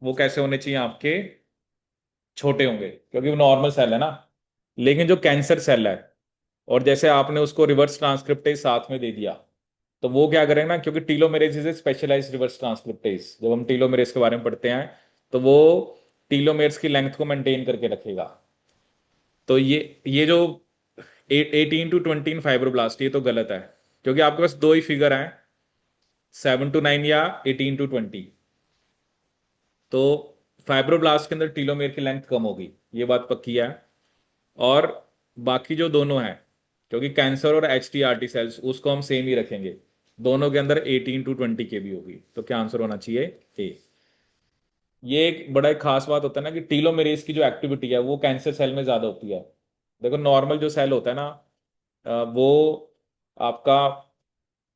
वो कैसे होने चाहिए आपके, छोटे होंगे, क्योंकि वो नॉर्मल सेल है ना। लेकिन जो कैंसर सेल है, और जैसे आपने उसको रिवर्स ट्रांसक्रिप्टेज साथ में दे दिया, तो वो क्या करेगा ना, क्योंकि telomerase is a specialised reverse transcriptase, जब हम टीलोमेरेज के बारे में पढ़ते हैं तो वो टीलोमेर्स की लेंथ को मेंटेन करके रखेगा। तो ये जो 18 to 20 फाइब्रोब्लास्ट, ये तो गलत है, क्योंकि आपके पास दो ही फिगर हैं, 7 to 9 या 18 to 20। तो फाइब्रोब्लास्ट के अंदर टीलोमेर की लेंथ कम होगी, ये बात पक्की है। और बाकी जो दोनों हैं, क्योंकि कैंसर और HTRT सेल्स उसको हम सेम ही रखेंगे, दोनों के अंदर 18 to 20 के भी होगी। तो क्या आंसर होना चाहिए, ए। ये एक बड़ा एक खास बात होता है ना कि टीलोमेरेज की जो एक्टिविटी है वो कैंसर सेल में ज्यादा होती है। देखो नॉर्मल जो सेल होता है ना, वो आपका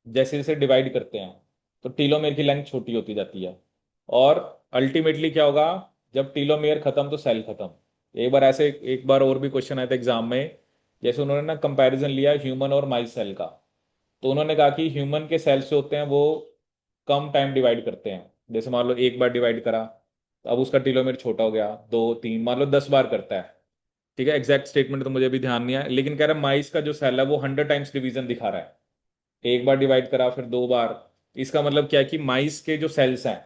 जैसे जैसे डिवाइड करते हैं तो टीलोमेर की लेंथ छोटी होती जाती है, और अल्टीमेटली क्या होगा, जब टीलोमेर खत्म तो सेल खत्म। एक बार ऐसे, एक बार और भी क्वेश्चन आया था एग्जाम में, जैसे उन्होंने ना कंपैरिजन लिया ह्यूमन और माइस सेल का। तो उन्होंने कहा कि ह्यूमन के सेल्स जो होते हैं वो कम टाइम डिवाइड करते हैं, जैसे मान लो एक बार डिवाइड करा तो अब उसका टीलोमेर छोटा हो गया, दो तीन, मान लो 10 बार करता है। ठीक है, एग्जैक्ट स्टेटमेंट तो मुझे भी ध्यान नहीं है, लेकिन कह रहा है माइस का जो सेल है वो 100 टाइम्स डिवीजन दिखा रहा है। एक बार डिवाइड करा फिर दो बार। इसका मतलब क्या है कि माइस के जो सेल्स हैं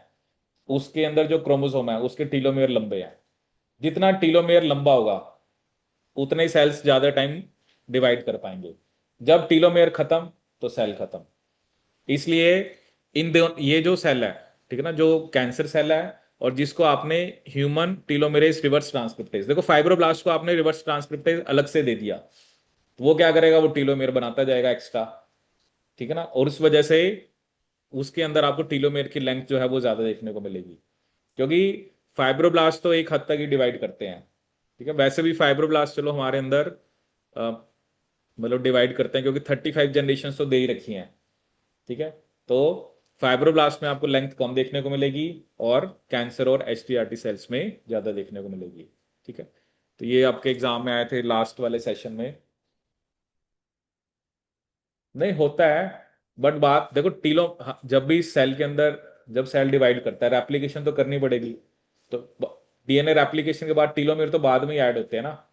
उसके अंदर जो क्रोमोसोम है उसके टीलोमेयर लंबे हैं। जितना टीलोमेयर लंबा होगा उतने ही सेल्स ज्यादा टाइम डिवाइड कर पाएंगे। जब टीलोमेयर खत्म तो सेल खत्म। इसलिए इन दोनों, ये जो सेल है, ठीक है ना, जो कैंसर सेल है और जिसको आपने ह्यूमन टीलोमेरेज रिवर्स ट्रांसक्रिप्टेज, देखो फाइब्रोब्लास्ट को आपने रिवर्स ट्रांसक्रिप्टेज अलग से दे दिया, तो वो क्या करेगा, वो टीलोमेयर बनाता जाएगा एक्स्ट्रा। ठीक है ना, और उस वजह से उसके अंदर आपको टीलोमेर की लेंथ जो है वो ज्यादा देखने को मिलेगी, क्योंकि फाइब्रोब्लास्ट तो एक हद तक ही डिवाइड करते हैं। ठीक है, वैसे भी फाइब्रोब्लास्ट चलो हमारे अंदर अ, मतलब डिवाइड करते हैं, क्योंकि 35 जनरेशन तो दे ही रखी हैं। ठीक है, तो फाइब्रोब्लास्ट में आपको लेंथ कम देखने को मिलेगी, और कैंसर और HTRT सेल्स में ज्यादा देखने को मिलेगी। ठीक है, तो ये आपके एग्जाम में आए थे लास्ट वाले सेशन में। नहीं होता है, बट बात देखो जब भी सेल के अंदर, जब सेल डिवाइड करता है रेप्लिकेशन तो करनी पड़ेगी। तो DNA रेप्लिकेशन के बाद टीलोमेर तो बाद में ही ऐड होते हैं ना।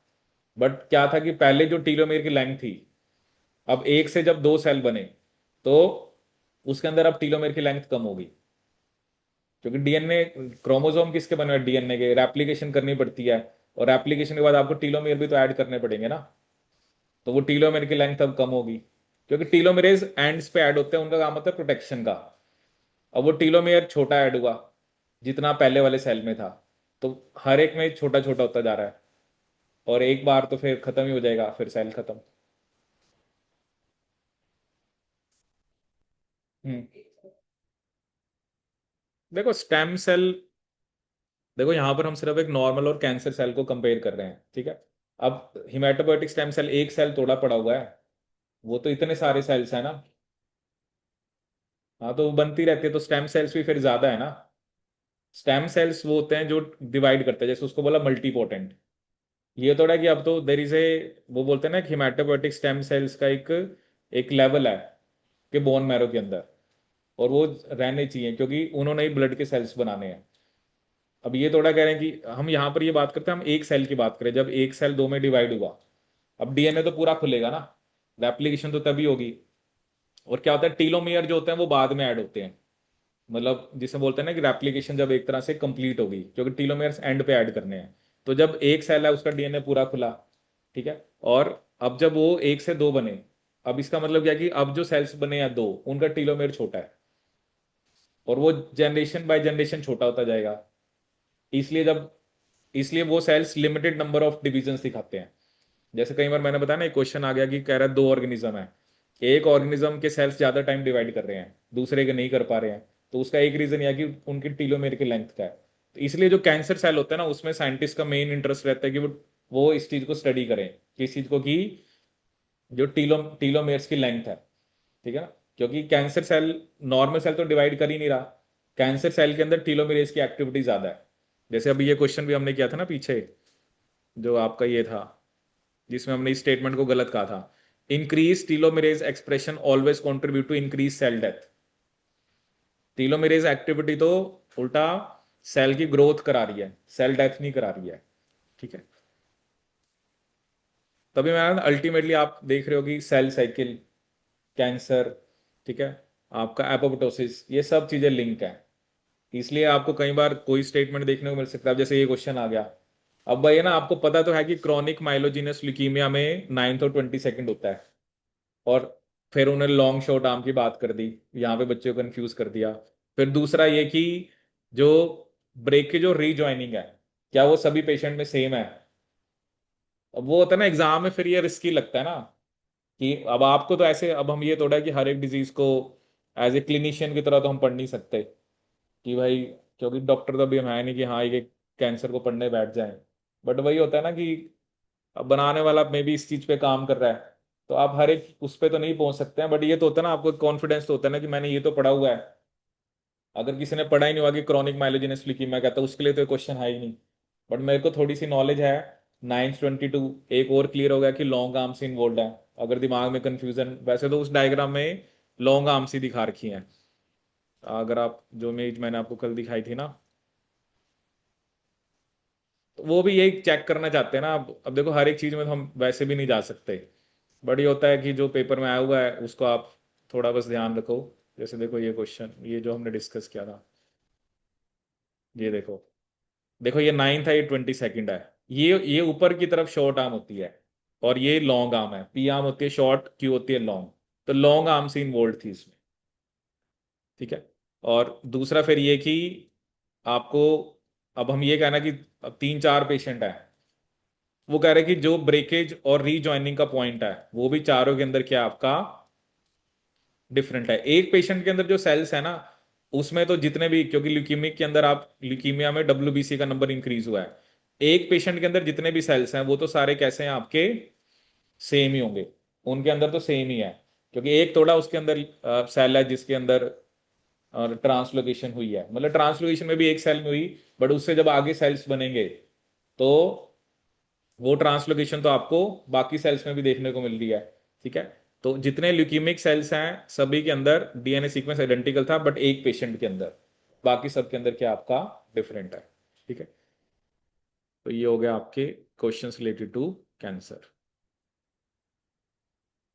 बट क्या था कि पहले जो टीलोमेर की लेंथ थी, अब एक से जब दो सेल बने तो उसके अंदर अब टीलोमेर की लेंथ कम होगी, क्योंकि DNA, क्रोमोसोम किसके बने हुए, DNA के, रेप्लिकेशन करनी पड़ती है, और रेप्लिकेशन के बाद आपको टीलोमेर भी तो ऐड करने पड़ेंगे ना। तो वो टीलोमेर की लेंथ अब कम होगी, क्योंकि टीलोमेरेज एंड्स पे ऐड होते हैं, उनका काम होता है प्रोटेक्शन का। अब वो टीलोमेयर छोटा ऐड हुआ जितना पहले वाले सेल में था, तो हर एक में छोटा छोटा होता जा रहा है, और एक बार तो फिर खत्म ही हो जाएगा, फिर सेल खत्म। हम्म। देखो स्टेम सेल, देखो यहां पर हम सिर्फ एक नॉर्मल और कैंसर सेल को कंपेयर कर रहे हैं। ठीक है, अब हिमेटोपोइटिक स्टेम सेल एक सेल थोड़ा पड़ा हुआ है, वो तो इतने सारे सेल्स है ना। हाँ, तो वो बनती रहती है, तो स्टेम सेल्स भी फिर ज्यादा है ना। स्टेम सेल्स वो होते हैं जो डिवाइड करते हैं, जैसे उसको बोला मल्टीपोटेंट। ये थोड़ा कि अब तो देर इज ए, वो बोलते हैं ना कि हिमेटोपोइटिक स्टेम सेल्स का एक एक लेवल है कि बोन मैरो के अंदर, और वो रहने चाहिए, क्योंकि उन्होंने ही ब्लड के सेल्स बनाने हैं। अब ये थोड़ा कह रहे हैं कि हम यहाँ पर ये बात करते हैं, हम एक सेल की बात करें, जब एक सेल दो में डिवाइड हुआ, अब DNA तो पूरा खुलेगा ना, रेप्लिकेशन तो तभी होगी। और क्या होता है, टीलोमियर जो होते हैं वो बाद में ऐड होते हैं, मतलब जिसे बोलते हैं ना कि रेप्लिकेशन जब एक तरह से कंप्लीट होगी, क्योंकि टीलोमेर्स एंड पे ऐड करने हैं। तो जब एक सेल है उसका DNA पूरा खुला, ठीक है, और अब जब वो एक से दो बने, अब इसका मतलब क्या है कि अब जो सेल्स बने हैं दो, उनका टीलोमेर छोटा है, और वो जनरेशन बाय जनरेशन छोटा होता जाएगा। इसलिए वो cells limited number of divisions दिखाते हैं। जैसे कई बार मैंने बताया ना, एक क्वेश्चन आ गया कि कह रहा है 2 ऑर्गेनिज्म है, एक ऑर्गेनिज्म के सेल्स ज्यादा टाइम डिवाइड कर रहे हैं, दूसरे के नहीं कर पा रहे हैं, तो उसका एक रीजन यह कि उनकी टीलोमेर की लेंथ का है। तो इसलिए जो कैंसर सेल होता है ना, उसमें साइंटिस्ट का मेन इंटरेस्ट रहता है कि वो इस चीज को स्टडी करें, किस चीज को, कि जो टीलोमेर्स की लेंथ है, ठीक है ना। क्योंकि कैंसर सेल, नॉर्मल सेल तो डिवाइड कर ही नहीं रहा, कैंसर सेल के अंदर टीलोमेरेज की एक्टिविटी ज्यादा है। जैसे अभी ये क्वेश्चन भी हमने किया था ना पीछे, जो आपका ये था, जिसमें हमने इस स्टेटमेंट को गलत कहा था, increase telomerase expression always contribute to increase cell death. Telomerase activity तो उल्टा सेल की ग्रोथ करा रही है, सेल डेथ नहीं करा रही है, ठीक है। तभी मैं अल्टीमेटली आप देख रहे हो कि सेल साइकिल, कैंसर, ठीक है, आपका एपोप्टोसिस, ये सब चीजें लिंक है। इसलिए आपको कई बार कोई स्टेटमेंट देखने को मिल सकता है, जैसे ये क्वेश्चन आ गया। अब भाई है ना, आपको पता तो है कि क्रॉनिक माइलोजिनस ल्यूकीमिया में 9 और 20 सेकंड होता है, और फिर उन्हें लॉन्ग शॉर्ट आर्म की बात कर दी, यहाँ पे बच्चे को कंफ्यूज कर दिया। फिर दूसरा ये कि जो ब्रेकेज और रीजॉइनिंग है, क्या वो सभी पेशेंट में सेम है? अब वो होता है ना एग्जाम में, फिर ये रिस्की लगता है ना, कि अब आपको तो ऐसे, अब हम ये थोड़ा है कि हर एक डिजीज को एज ए क्लिनिशियन की तरह तो हम पढ़ नहीं सकते कि भाई, क्योंकि डॉक्टर तो अभी हम है नहीं कि हाँ ये कैंसर को पढ़ने बैठ जाए। बट वही होता है ना कि अब बनाने वाला मे भी इस चीज पे काम कर रहा है, तो आप हर एक उस पे तो नहीं पहुंच सकते हैं, बट ये तो होता है ना, आपको कॉन्फिडेंस तो होता है ना कि मैंने ये तो पढ़ा हुआ है। अगर किसी ने पढ़ा ही नहीं हुआ कि क्रॉनिक माइलोजेनस ल्यूकीमिया क्या, तो उसके लिए तो क्वेश्चन है ही नहीं। बट मेरे को थोड़ी सी नॉलेज है। 9/22 एक और क्लियर हो गया कि लॉन्ग आर्म से इन्वॉल्व है। अगर दिमाग में कंफ्यूजन, वैसे तो उस डायग्राम में लॉन्ग आर्म से दिखा रखी है, अगर आप जो इमेज मैंने आपको कल दिखाई थी ना, तो वो भी यही चेक करना चाहते हैं ना। अब देखो, हर एक चीज में तो हम वैसे भी नहीं जा सकते, बट ये होता है कि जो पेपर में आया हुआ है उसको आप थोड़ा बस ध्यान रखो। जैसे देखो ये क्वेश्चन, ये जो हमने डिस्कस किया था, ये देखो, देखो ये 9 था, ये 20 सेकंड है। ये ऊपर की तरफ शॉर्ट आर्म होती है, और ये लॉन्ग आर्म है, पी आर्म होती है शॉर्ट, क्यू होती है लॉन्ग। तो लॉन्ग आर्म से इन्वॉल्व थी इसमें, ठीक है। और दूसरा फिर ये कि आपको, अब हम ये कहना कि अब 3-4 पेशेंट है, वो कह रहे हैं कि जो ब्रेकेज और रीजॉइनिंग का पॉइंट है वो भी चारों के अंदर क्या आपका डिफरेंट है। एक पेशेंट के अंदर जो सेल्स है ना, उसमें तो जितने भी, क्योंकि ल्यूकीमिक के अंदर आप, ल्यूकीमिया में डब्ल्यूबीसी का नंबर इंक्रीज हुआ है, एक पेशेंट के अंदर जितने भी सेल्स हैं वो तो सारे कैसे हैं आपके, सेम ही होंगे, उनके अंदर तो सेम ही है। क्योंकि एक थोड़ा उसके अंदर सेल है जिसके अंदर ट्रांसलोकेशन हुई है, मतलब ट्रांसलोकेशन में भी एक सेल में हुई, बट उससे जब आगे सेल्स बनेंगे तो वो ट्रांसलोकेशन तो आपको बाकी सेल्स में भी देखने को मिल रही है, ठीक है। तो जितने ल्यूकीमिक सेल्स हैं सभी के अंदर डीएनए सीक्वेंस आइडेंटिकल था, बट एक पेशेंट के अंदर, बाकी सब के अंदर क्या आपका डिफरेंट है, ठीक है। तो ये हो गया आपके क्वेश्चंस रिलेटेड टू कैंसर।